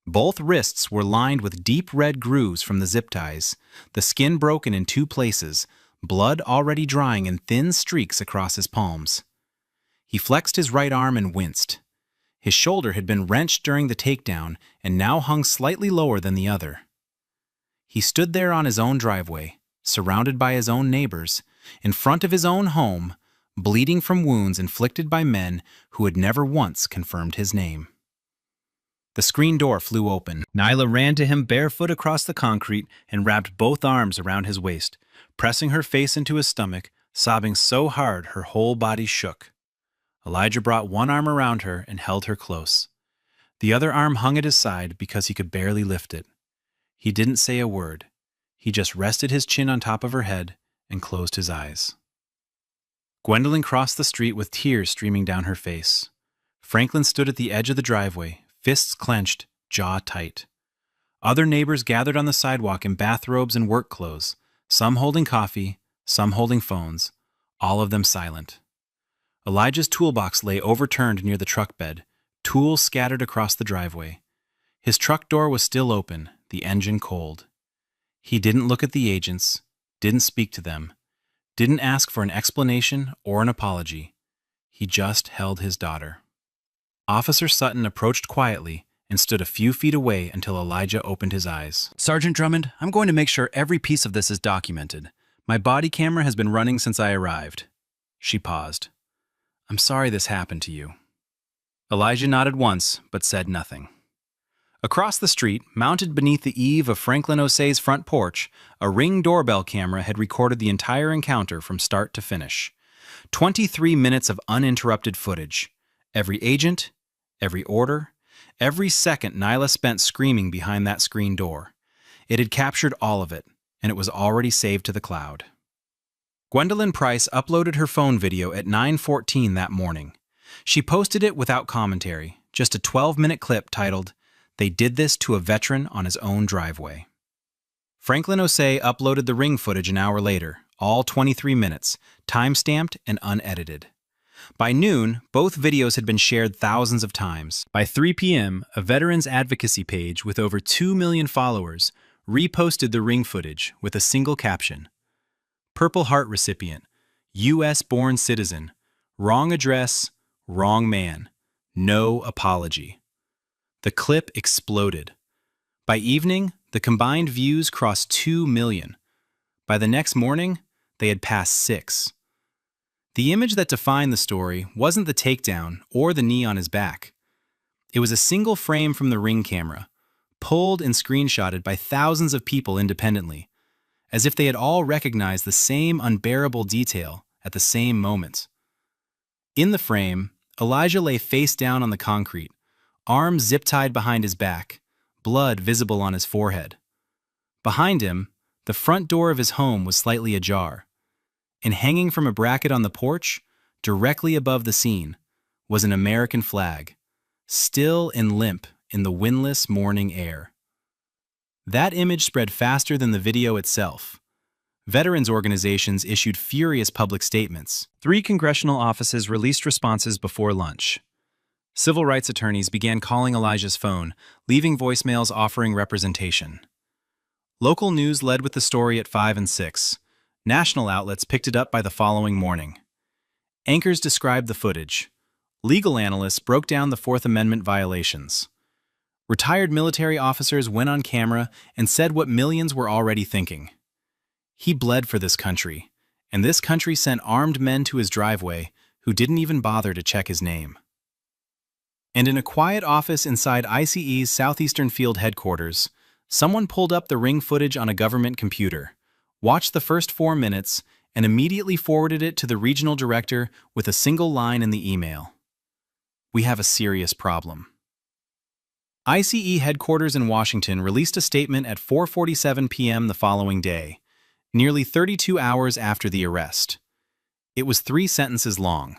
Both wrists were lined with deep red grooves from the zip ties, the skin broken in 2 places, blood already drying in thin streaks across his palms. He flexed his right arm and winced. His shoulder had been wrenched during the takedown and now hung slightly lower than the other. He stood there on his own driveway, surrounded by his own neighbors, in front of his own home, bleeding from wounds inflicted by men who had never once confirmed his name. The screen door flew open. Nyla ran to him barefoot across the concrete and wrapped both arms around his waist, pressing her face into his stomach, sobbing so hard her whole body shook. Elijah brought one arm around her and held her close. The other arm hung at his side because he could barely lift it. He didn't say a word. He just rested his chin on top of her head and closed his eyes. Gwendolyn crossed the street with tears streaming down her face. Franklin stood at the edge of the driveway, fists clenched, jaw tight. Other neighbors gathered on the sidewalk in bathrobes and work clothes, some holding coffee, some holding phones, all of them silent. Elijah's toolbox lay overturned near the truck bed, tools scattered across the driveway. His truck door was still open, the engine cold. He didn't look at the agents, didn't speak to them, didn't ask for an explanation or an apology. He just held his daughter. Officer Sutton approached quietly and stood a few feet away until Elijah opened his eyes. Sergeant Drummond, I'm going to make sure every piece of this is documented. My body camera has been running since I arrived. She paused. I'm sorry this happened to you. Elijah nodded once, but said nothing. Across the street, mounted beneath the eave of Franklin O'Sea's front porch, a Ring doorbell camera had recorded the entire encounter from start to finish. 23 minutes of uninterrupted footage. Every agent, every order, every second Nyla spent screaming behind that screen door. It had captured all of it, and it was already saved to the cloud. Gwendolyn Price uploaded her phone video at 9:14 that morning. She posted it without commentary, just a 12-minute clip titled, "They did this to a veteran on his own driveway." Franklin O'Sea uploaded the Ring footage an hour later, all 23 minutes, time-stamped and unedited. By noon, both videos had been shared thousands of times. By 3 p.m., a veterans advocacy page with over 2 million followers reposted the Ring footage with a single caption: Purple Heart recipient, U.S.-born citizen, wrong address, wrong man, no apology. The clip exploded. By evening, the combined views crossed 2 million. By the next morning, they had passed 6. The image that defined the story wasn't the takedown or the knee on his back. It was a single frame from the Ring camera, pulled and screenshotted by thousands of people independently, as if they had all recognized the same unbearable detail at the same moment. In the frame, Elijah lay face down on the concrete, arms zip-tied behind his back, blood visible on his forehead. Behind him, the front door of his home was slightly ajar, and hanging from a bracket on the porch, directly above the scene, was an American flag, still and limp in the windless morning air. That image spread faster than the video itself. Veterans organizations issued furious public statements. 3 congressional offices released responses before lunch. Civil rights attorneys began calling Elijah's phone, leaving voicemails offering representation. Local news led with the story at 5 and 6. National outlets picked it up by the following morning. Anchors described the footage. Legal analysts broke down the Fourth Amendment violations. Retired military officers went on camera and said what millions were already thinking. He bled for this country, and this country sent armed men to his driveway who didn't even bother to check his name. And in a quiet office inside ICE's Southeastern Field headquarters, someone pulled up the Ring footage on a government computer, watched the first 4 minutes, and immediately forwarded it to the regional director with a single line in the email. We have a serious problem. ICE headquarters in Washington released a statement at 4:47 p.m. the following day, nearly 32 hours after the arrest. It was 3 sentences long.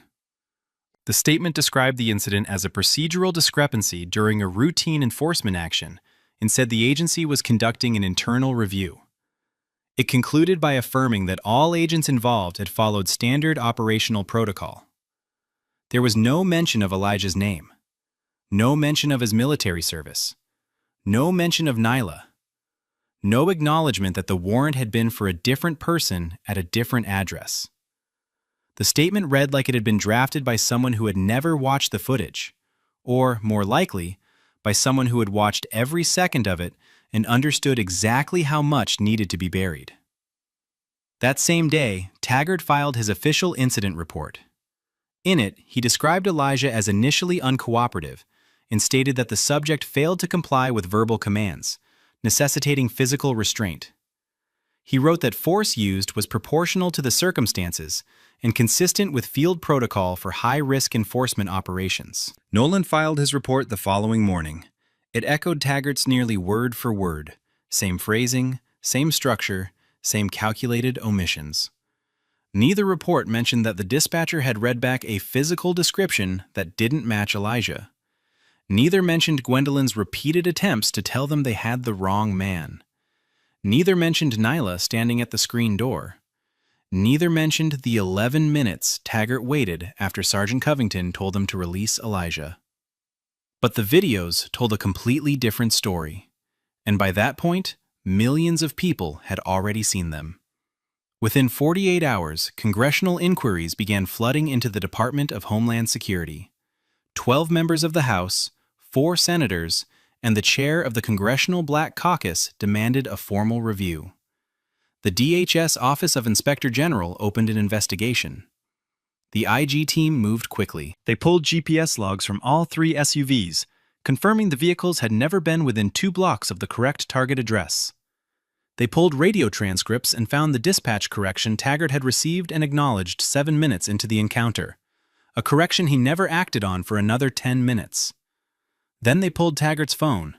The statement described the incident as a procedural discrepancy during a routine enforcement action and said the agency was conducting an internal review. It concluded by affirming that all agents involved had followed standard operational protocol. There was no mention of Elijah's name, no mention of his military service, no mention of Nyla, no acknowledgement that the warrant had been for a different person at a different address. The statement read like it had been drafted by someone who had never watched the footage, or, more likely, by someone who had watched every second of it and understood exactly how much needed to be buried. That same day, Taggart filed his official incident report. In it, he described Elijah as initially uncooperative and stated that the subject failed to comply with verbal commands, necessitating physical restraint. He wrote that force used was proportional to the circumstances and consistent with field protocol for high-risk enforcement operations. Nolan filed his report the following morning. It echoed Taggart's nearly word for word, same phrasing, same structure, same calculated omissions. Neither report mentioned that the dispatcher had read back a physical description that didn't match Elijah. Neither mentioned Gwendolyn's repeated attempts to tell them they had the wrong man. Neither mentioned Nyla standing at the screen door. Neither mentioned the 11 minutes Taggart waited after Sergeant Covington told them to release Elijah. But the videos told a completely different story, and by that point, millions of people had already seen them. Within 48 hours, congressional inquiries began flooding into the Department of Homeland Security. 12 members of the House, 4 senators, and the chair of the Congressional Black Caucus demanded a formal review. The DHS Office of Inspector General opened an investigation. The IG team moved quickly. They pulled GPS logs from all 3 SUVs, confirming the vehicles had never been within 2 blocks of the correct target address. They pulled radio transcripts and found the dispatch correction Taggart had received and acknowledged 7 minutes into the encounter, a correction he never acted on for another 10 minutes. Then they pulled Taggart's phone.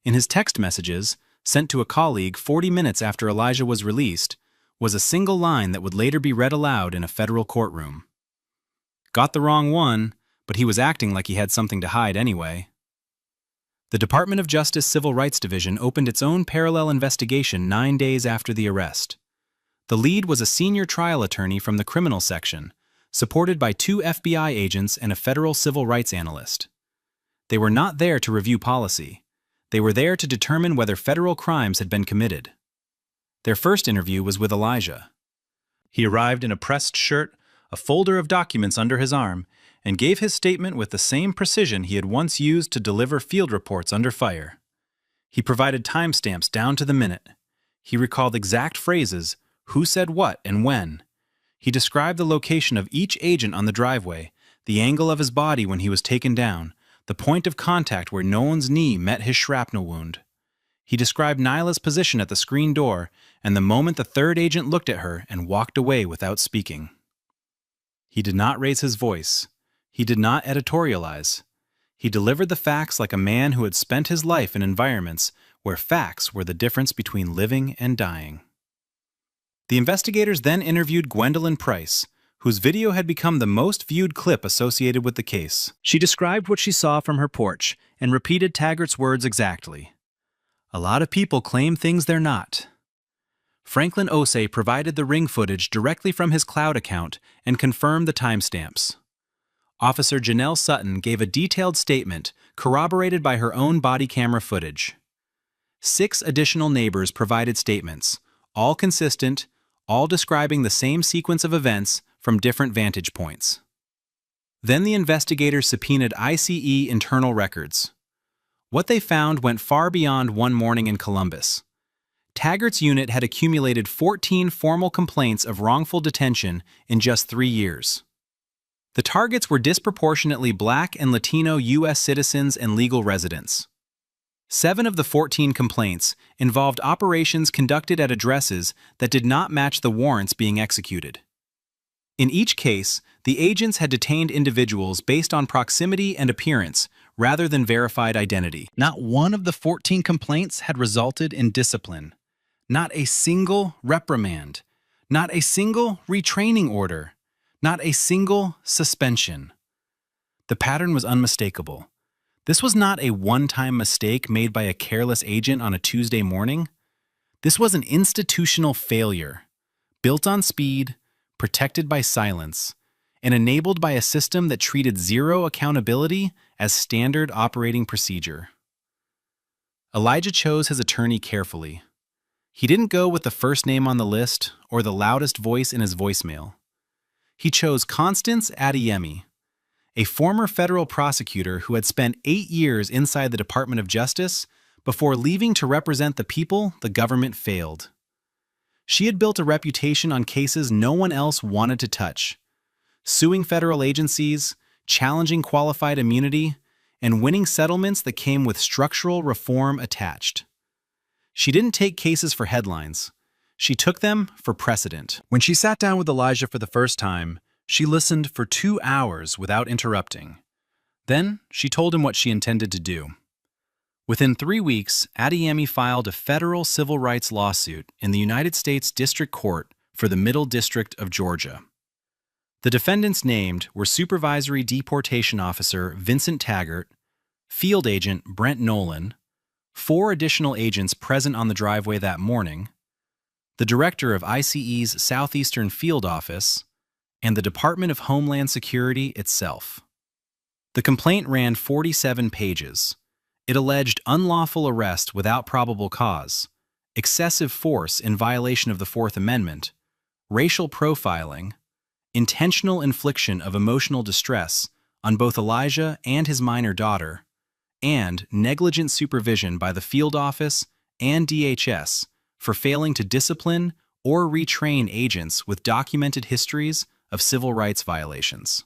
In his text messages, sent to a colleague 40 minutes after Elijah was released, was a single line that would later be read aloud in a federal courtroom. Got the wrong one, but he was acting like he had something to hide anyway. The Department of Justice Civil Rights Division opened its own parallel investigation 9 days after the arrest. The lead was a senior trial attorney from the criminal section, supported by 2 FBI agents and a federal civil rights analyst. They were not there to review policy. They were there to determine whether federal crimes had been committed. Their first interview was with Elijah. He arrived in a pressed shirt, a folder of documents under his arm, and gave his statement with the same precision he had once used to deliver field reports under fire. He provided timestamps down to the minute. He recalled exact phrases, who said what and when. He described the location of each agent on the driveway, the angle of his body when he was taken down, the point of contact where Nolan's knee met his shrapnel wound. He described Nyla's position at the screen door and the moment the third agent looked at her and walked away without speaking. He did not raise his voice. He did not editorialize. He delivered the facts like a man who had spent his life in environments where facts were the difference between living and dying. The investigators then interviewed Gwendolyn Price, whose video had become the most viewed clip associated with the case. She described what she saw from her porch and repeated Taggart's words exactly. A lot of people claim things they're not. Franklin Osei provided the ring footage directly from his cloud account and confirmed the timestamps. Officer Janelle Sutton gave a detailed statement corroborated by her own body camera footage. 6 additional neighbors provided statements, all consistent, all describing the same sequence of events from different vantage points. Then the investigators subpoenaed ICE internal records. What they found went far beyond one morning in Columbus. Taggart's unit had accumulated 14 formal complaints of wrongful detention in just 3 years. The targets were disproportionately Black and Latino U.S. citizens and legal residents. 7 of the 14 complaints involved operations conducted at addresses that did not match the warrants being executed. In each case, the agents had detained individuals based on proximity and appearance rather than verified identity. Not one of the 14 complaints had resulted in discipline. Not a single reprimand. Not a single retraining order. Not a single suspension. The pattern was unmistakable. This was not a one-time mistake made by a careless agent on a Tuesday morning. This was an institutional failure, built on speed, protected by silence, and enabled by a system that treated zero accountability as standard operating procedure. Elijah chose his attorney carefully. He didn't go with the first name on the list or the loudest voice in his voicemail. He chose Constance Adeyemi, a former federal prosecutor who had spent 8 years inside the Department of Justice before leaving to represent the people the government failed. She had built a reputation on cases no one else wanted to touch, suing federal agencies, challenging qualified immunity, and winning settlements that came with structural reform attached. She didn't take cases for headlines. She took them for precedent. When she sat down with Elijah for the first time, she listened for 2 hours without interrupting. Then she told him what she intended to do. Within 3 weeks, Adeyemi filed a federal civil rights lawsuit in the United States District Court for the Middle District of Georgia. The defendants named were Supervisory Deportation Officer Vincent Taggart, Field Agent Brent Nolan, 4 additional agents present on the driveway that morning, the director of ICE's Southeastern Field Office, and the Department of Homeland Security itself. The complaint ran 47 pages. It alleged unlawful arrest without probable cause, excessive force in violation of the Fourth Amendment, racial profiling, intentional infliction of emotional distress on both Elijah and his minor daughter, and negligent supervision by the field office and DHS for failing to discipline or retrain agents with documented histories of civil rights violations.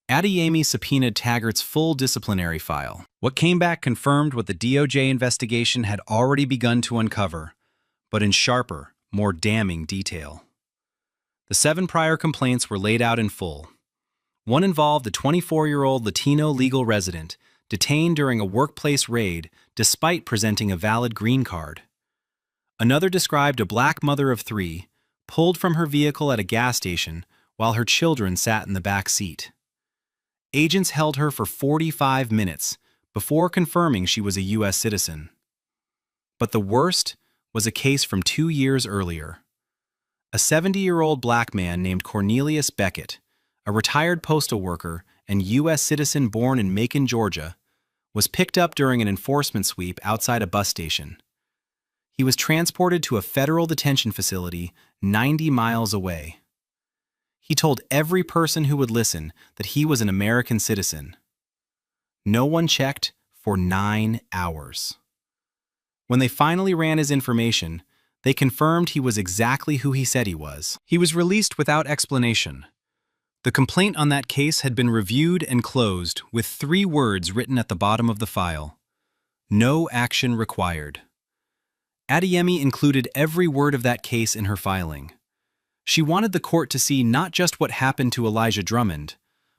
Adeyemi subpoenaed Taggart's full disciplinary file. What came back confirmed what the DOJ investigation had already begun to uncover, but in sharper, more damning detail. The 7 prior complaints were laid out in full. One involved a 24-year-old Latino legal resident detained during a workplace raid despite presenting a valid green card. Another described a black mother of 3 pulled from her vehicle at a gas station while her children sat in the back seat. Agents held her for 45 minutes before confirming she was a U.S. citizen. But the worst was a case from 2 years earlier. A 70-year-old black man named Cornelius Beckett, a retired postal worker and U.S. citizen born in Macon, Georgia, was picked up during an enforcement sweep outside a bus station. He was transported to a federal detention facility 90 miles away. He told every person who would listen that he was an American citizen. No one checked for 9 hours. When they finally ran his information, they confirmed he was exactly who he said he was. He was released without explanation. The complaint on that case had been reviewed and closed with 3 words written at the bottom of the file: no action required. Adeyemi included every word of that case in her filing. She wanted the court to see not just what happened to Elijah Drummond,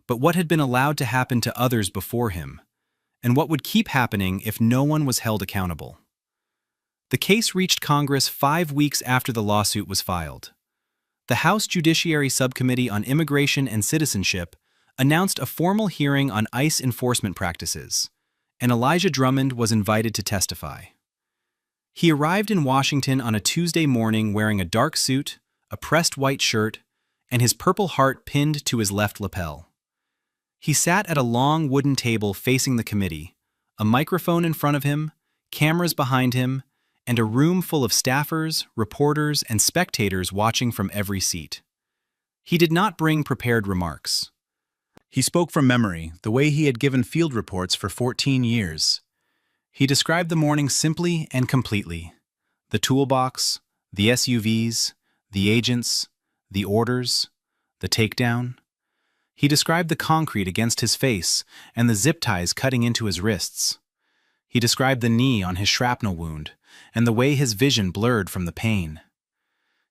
but what had been allowed to happen to others before him, and what would keep happening if no one was held accountable. The case reached Congress 5 weeks after the lawsuit was filed. The House Judiciary Subcommittee on Immigration and Citizenship announced a formal hearing on ICE enforcement practices, and Elijah Drummond was invited to testify. He arrived in Washington on a Tuesday morning wearing a dark suit, a pressed white shirt, and his Purple Heart pinned to his left lapel. He sat at a long wooden table facing the committee, a microphone in front of him, cameras behind him, and a room full of staffers, reporters, and spectators watching from every seat. He did not bring prepared remarks. He spoke from memory, the way he had given field reports for 14 years. He described the morning simply and completely: the toolbox, the SUVs, the agents, the orders, the takedown. He described the concrete against his face and the zip ties cutting into his wrists. He described the knee on his shrapnel wound and the way his vision blurred from the pain.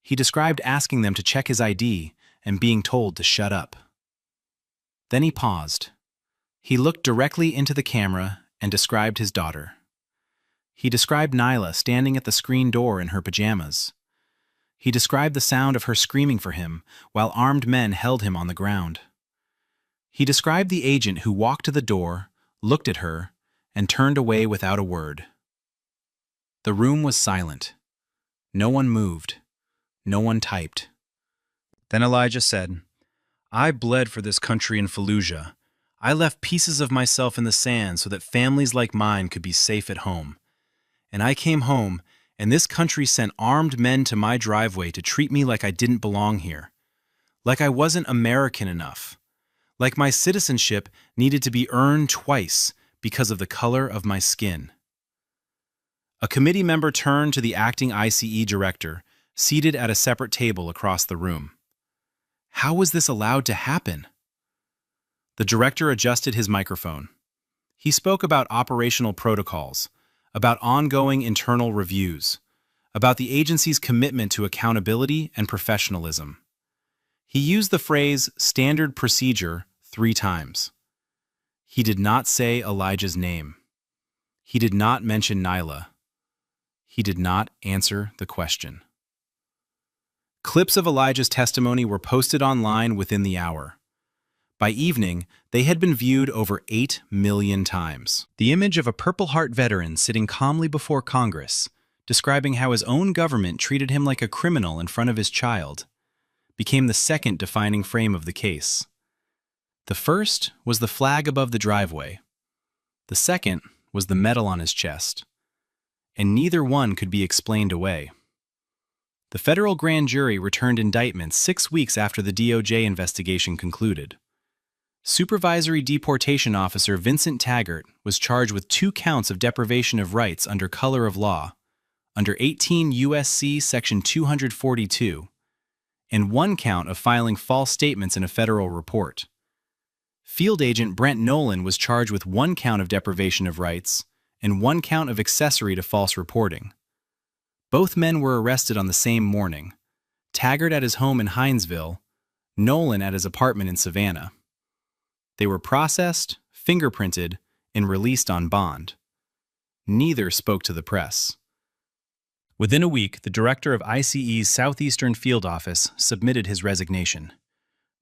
He described asking them to check his ID and being told to shut up. Then he paused. He looked directly into the camera and described his daughter. He described Nyla standing at the screen door in her pajamas. He described the sound of her screaming for him while armed men held him on the ground. He described the agent who walked to the door, looked at her, and turned away without a word. The room was silent. No one moved. No one typed. Then Elijah said, "I bled for this country in Fallujah. I left pieces of myself in the sand so that families like mine could be safe at home. And I came home, and this country sent armed men to my driveway to treat me like I didn't belong here. like I wasn't American enough, like my citizenship needed to be earned twice because of the color of my skin. A committee member turned to the acting ICE director, seated at a separate table across the room. How was this allowed to happen? The director adjusted his microphone. He spoke about operational protocols, about ongoing internal reviews, about the agency's commitment to accountability and professionalism. He used the phrase standard procedure 3 times. He did not say Elijah's name. He did not mention Nyla. He did not answer the question. Clips of Elijah's testimony were posted online within the hour. By evening, they had been viewed over 8 million times. The image of a Purple Heart veteran sitting calmly before Congress, describing how his own government treated him like a criminal in front of his child, became the second defining frame of the case. The first was the flag above the driveway. The second was the medal on his chest. And neither one could be explained away. The federal grand jury returned indictments 6 weeks after the DOJ investigation concluded. Supervisory Deportation Officer Vincent Taggart was charged with 2 counts of deprivation of rights under color of law, under 18 U.S.C. Section 242, and 1 count of filing false statements in a federal report. Field Agent Brent Nolan was charged with 1 count of deprivation of rights and 1 count of accessory to false reporting. Both men were arrested on the same morning, Taggart at his home in Hinesville, Nolan at his apartment in Savannah. They were processed, fingerprinted, and released on bond. Neither spoke to the press. Within a week, the director of ICE's Southeastern Field Office submitted his resignation.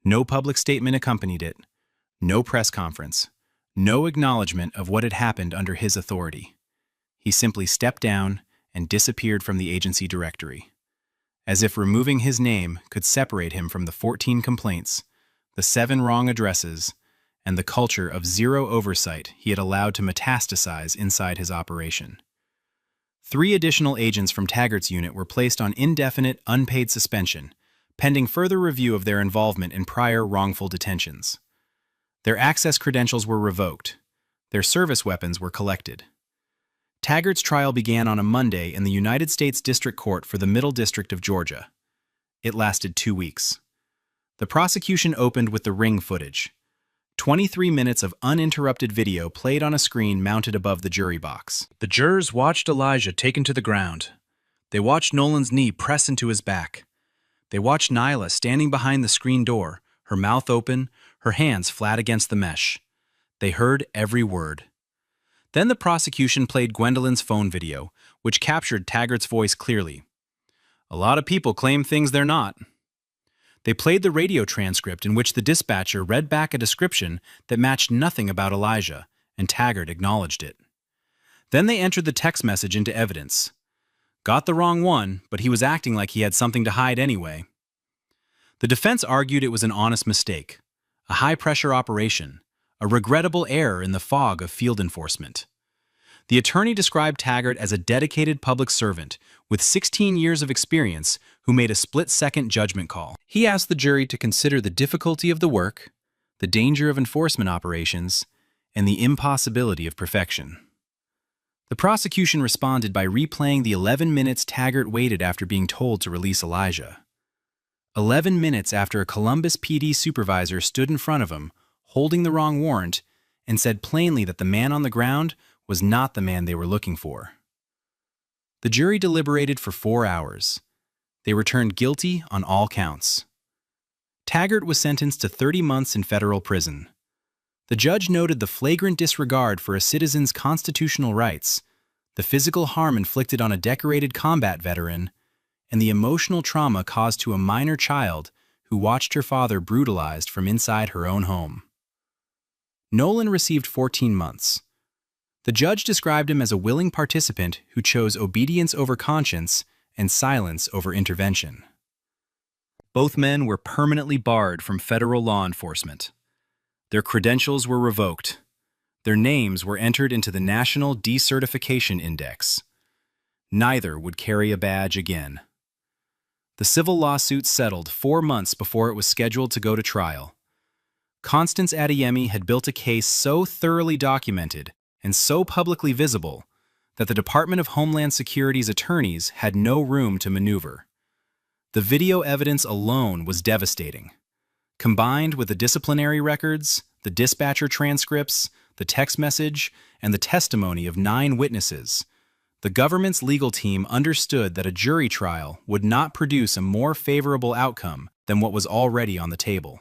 No public statement accompanied it, no press conference, no acknowledgement of what had happened under his authority. He simply stepped down and disappeared from the agency directory, as if removing his name could separate him from the 14 complaints, the 7 wrong addresses, and the culture of zero oversight he had allowed to metastasize inside his operation. 3 additional agents from Taggart's unit were placed on indefinite, unpaid suspension, pending further review of their involvement in prior wrongful detentions. Their access credentials were revoked. Their service weapons were collected. Taggart's trial began on a Monday in the United States District Court for the Middle District of Georgia. It lasted 2 weeks. The prosecution opened with the ring footage. 23 minutes of uninterrupted video played on a screen mounted above the jury box. The jurors watched Elijah taken to the ground. They watched Nolan's knee press into his back. They watched Nyla standing behind the screen door, her mouth open, her hands flat against the mesh. They heard every word. Then the prosecution played Gwendolyn's phone video, which captured Taggart's voice clearly. A lot of people claim things they're not. They played the radio transcript in which the dispatcher read back a description that matched nothing about Elijah, and Taggart acknowledged it. Then they entered the text message into evidence. Got the wrong one, but he was acting like he had something to hide anyway. The defense argued it was an honest mistake, a high-pressure operation, a regrettable error in the fog of field enforcement. The attorney described Taggart as a dedicated public servant with 16 years of experience who made a split-second judgment call. He asked the jury to consider the difficulty of the work, the danger of enforcement operations, and the impossibility of perfection. The prosecution responded by replaying the 11 minutes Taggart waited after being told to release Elijah. 11 minutes after a Columbus PD supervisor stood in front of him, holding the wrong warrant, and said plainly that the man on the ground was not the man they were looking for. The jury deliberated for 4 hours. They returned guilty on all counts. Taggart was sentenced to 30 months in federal prison. The judge noted the flagrant disregard for a citizen's constitutional rights, the physical harm inflicted on a decorated combat veteran, and the emotional trauma caused to a minor child who watched her father brutalized from inside her own home. Nolan received 14 months. The judge described him as a willing participant who chose obedience over conscience and silence over intervention. Both men were permanently barred from federal law enforcement. Their credentials were revoked. Their names were entered into the National Decertification Index. Neither would carry a badge again. The civil lawsuit settled 4 months before it was scheduled to go to trial. Constance Adeyemi had built a case so thoroughly documented and so publicly visible that the Department of Homeland Security's attorneys had no room to maneuver. The video evidence alone was devastating. Combined with the disciplinary records, the dispatcher transcripts, the text message, and the testimony of 9 witnesses, the government's legal team understood that a jury trial would not produce a more favorable outcome than what was already on the table.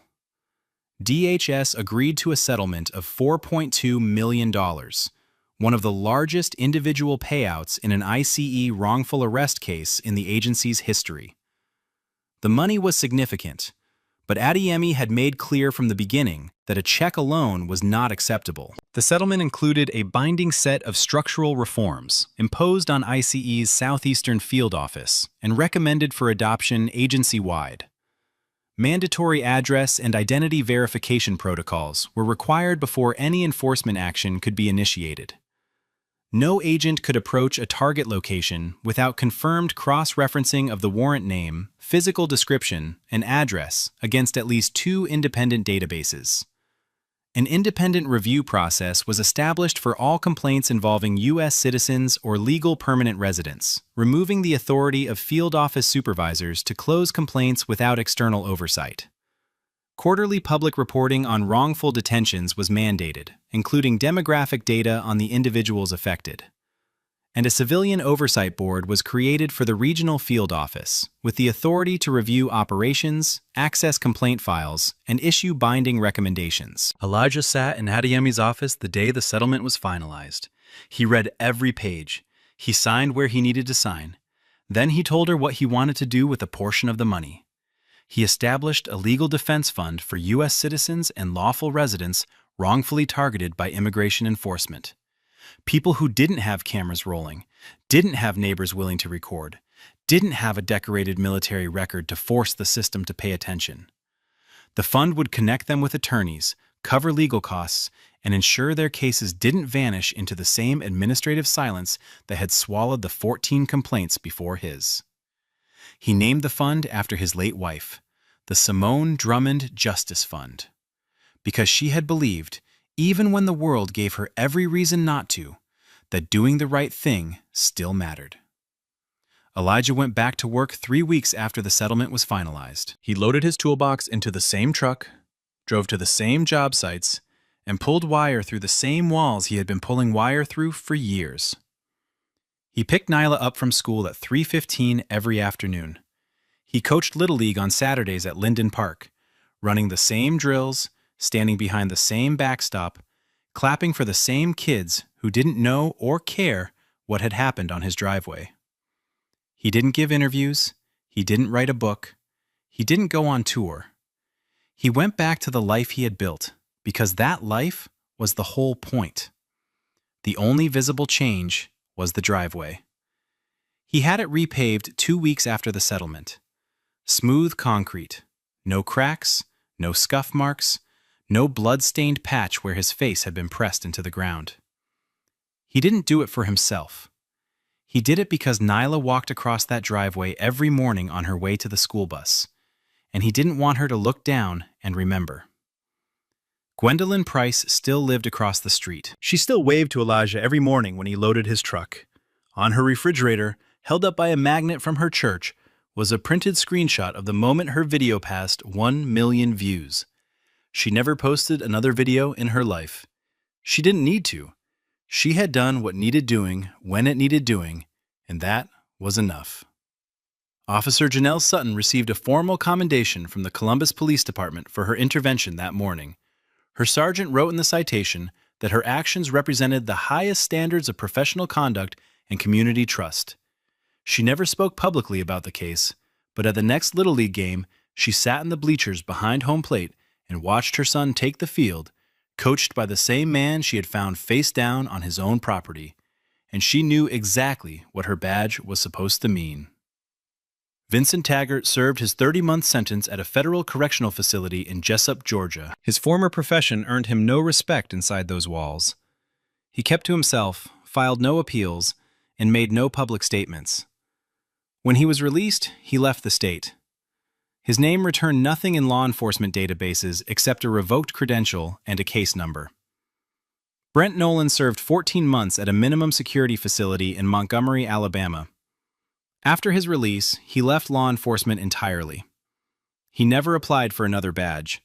DHS agreed to a settlement of $4.2 million, one of the largest individual payouts in an ICE wrongful arrest case in the agency's history. The money was significant, but Adeyemi had made clear from the beginning that a check alone was not acceptable. The settlement included a binding set of structural reforms imposed on ICE's Southeastern Field Office and recommended for adoption agency-wide. Mandatory address and identity verification protocols were required before any enforcement action could be initiated. No agent could approach a target location without confirmed cross-referencing of the warrant name, physical description, and address against at least 2 independent databases. An independent review process was established for all complaints involving U.S. citizens or legal permanent residents, removing the authority of field office supervisors to close complaints without external oversight. Quarterly public reporting on wrongful detentions was mandated, including demographic data on the individuals affected. And a civilian oversight board was created for the regional field office, with the authority to review operations, access complaint files, and issue binding recommendations. Elijah sat in Adeyemi's office the day the settlement was finalized. He read every page. He signed where he needed to sign. Then he told her what he wanted to do with a portion of the money. He established a legal defense fund for U.S. citizens and lawful residents wrongfully targeted by immigration enforcement. People who didn't have cameras rolling, didn't have neighbors willing to record, didn't have a decorated military record to force the system to pay attention. The fund would connect them with attorneys, cover legal costs, and ensure their cases didn't vanish into the same administrative silence that had swallowed the 14 complaints before his. He named the fund after his late wife, the Simone Drummond Justice Fund, because she had believed, even when the world gave her every reason not to, that doing the right thing still mattered. Elijah went back to work 3 weeks after the settlement was finalized. He loaded his toolbox into the same truck, drove to the same job sites, and pulled wire through the same walls he had been pulling wire through for years. He picked Nyla up from school at 3:15 every afternoon. He coached Little League on Saturdays at Linden Park, running the same drills, standing behind the same backstop, clapping for the same kids who didn't know or care what had happened on his driveway. He didn't give interviews. He didn't write a book. He didn't go on tour. He went back to the life he had built because that life was the whole point. The only visible change was the driveway. He had it repaved 2 weeks after the settlement. Smooth concrete, no cracks, no scuff marks, no blood-stained patch where his face had been pressed into the ground. He didn't do it for himself. He did it because Nyla walked across that driveway every morning on her way to the school bus, and he didn't want her to look down and remember. Gwendolyn Price still lived across the street. She still waved to Elijah every morning when he loaded his truck. On her refrigerator, held up by a magnet from her church, was a printed screenshot of the moment her video passed 1 million views. She never posted another video in her life. She didn't need to. She had done what needed doing when it needed doing, and that was enough. Officer Janelle Sutton received a formal commendation from the Columbus Police Department for her intervention that morning. Her sergeant wrote in the citation that her actions represented the highest standards of professional conduct and community trust. She never spoke publicly about the case, but at the next Little League game, she sat in the bleachers behind home plate and watched her son take the field, coached by the same man she had found face down on his own property, and she knew exactly what her badge was supposed to mean. Vincent Taggart served his 30-month sentence at a federal correctional facility in Jessup, Georgia. His former profession earned him no respect inside those walls. He kept to himself, filed no appeals, and made no public statements. When he was released, he left the state. His name returned nothing in law enforcement databases except a revoked credential and a case number. Brent Nolan served 14 months at a minimum security facility in Montgomery, Alabama. After his release, he left law enforcement entirely. He never applied for another badge.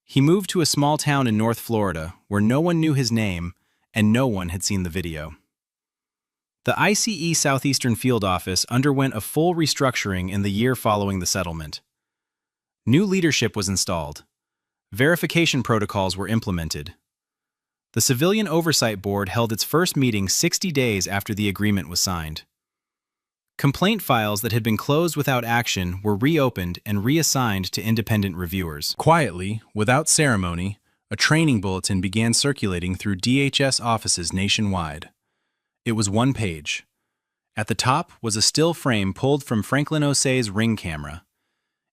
He moved to a small town in North Florida where no one knew his name and no one had seen the video. The ICE Southeastern Field Office underwent a full restructuring in the year following the settlement. New leadership was installed. Verification protocols were implemented. The Civilian Oversight Board held its first meeting 60 days after the agreement was signed. Complaint files that had been closed without action were reopened and reassigned to independent reviewers. Quietly, without ceremony, a training bulletin began circulating through DHS offices nationwide. It was one page. At the top was a still frame pulled from Franklin Osei's Ring camera.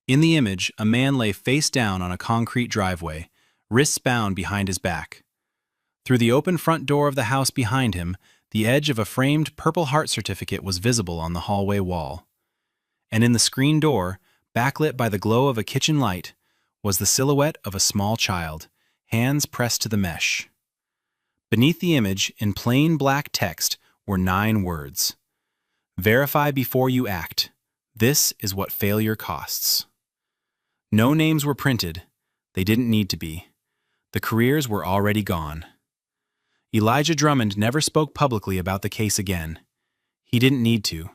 In the image, a man lay face down on a concrete driveway, wrists bound behind his back. Through the open front door of the house behind him, the edge of a framed Purple Heart certificate was visible on the hallway wall. And in the screen door, backlit by the glow of a kitchen light, was the silhouette of a small child, hands pressed to the mesh. Beneath the image, in plain black text, were 9 words. Verify before you act. This is what failure costs. No names were printed. They didn't need to be. The careers were already gone. Elijah Drummond never spoke publicly about the case again. He didn't need to.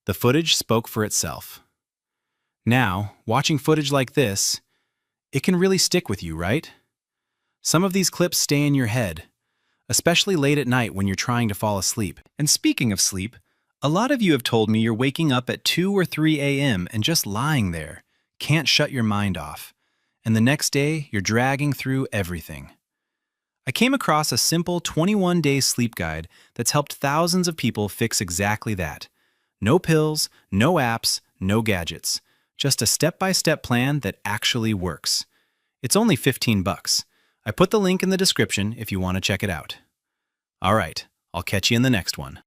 The footage spoke for itself. Now, watching footage like this, it can really stick with you, right? Some of these clips stay in your head, especially late at night when you're trying to fall asleep. And speaking of sleep, a lot of you have told me you're waking up at 2 or 3 a.m. and just lying there, can't shut your mind off, and the next day you're dragging through everything. I came across a simple 21-day sleep guide that's helped thousands of people fix exactly that. No pills, no apps, no gadgets. Just a step-by-step plan that actually works. It's only $15. I put the link in the description if you want to check it out. All right, I'll catch you in the next one.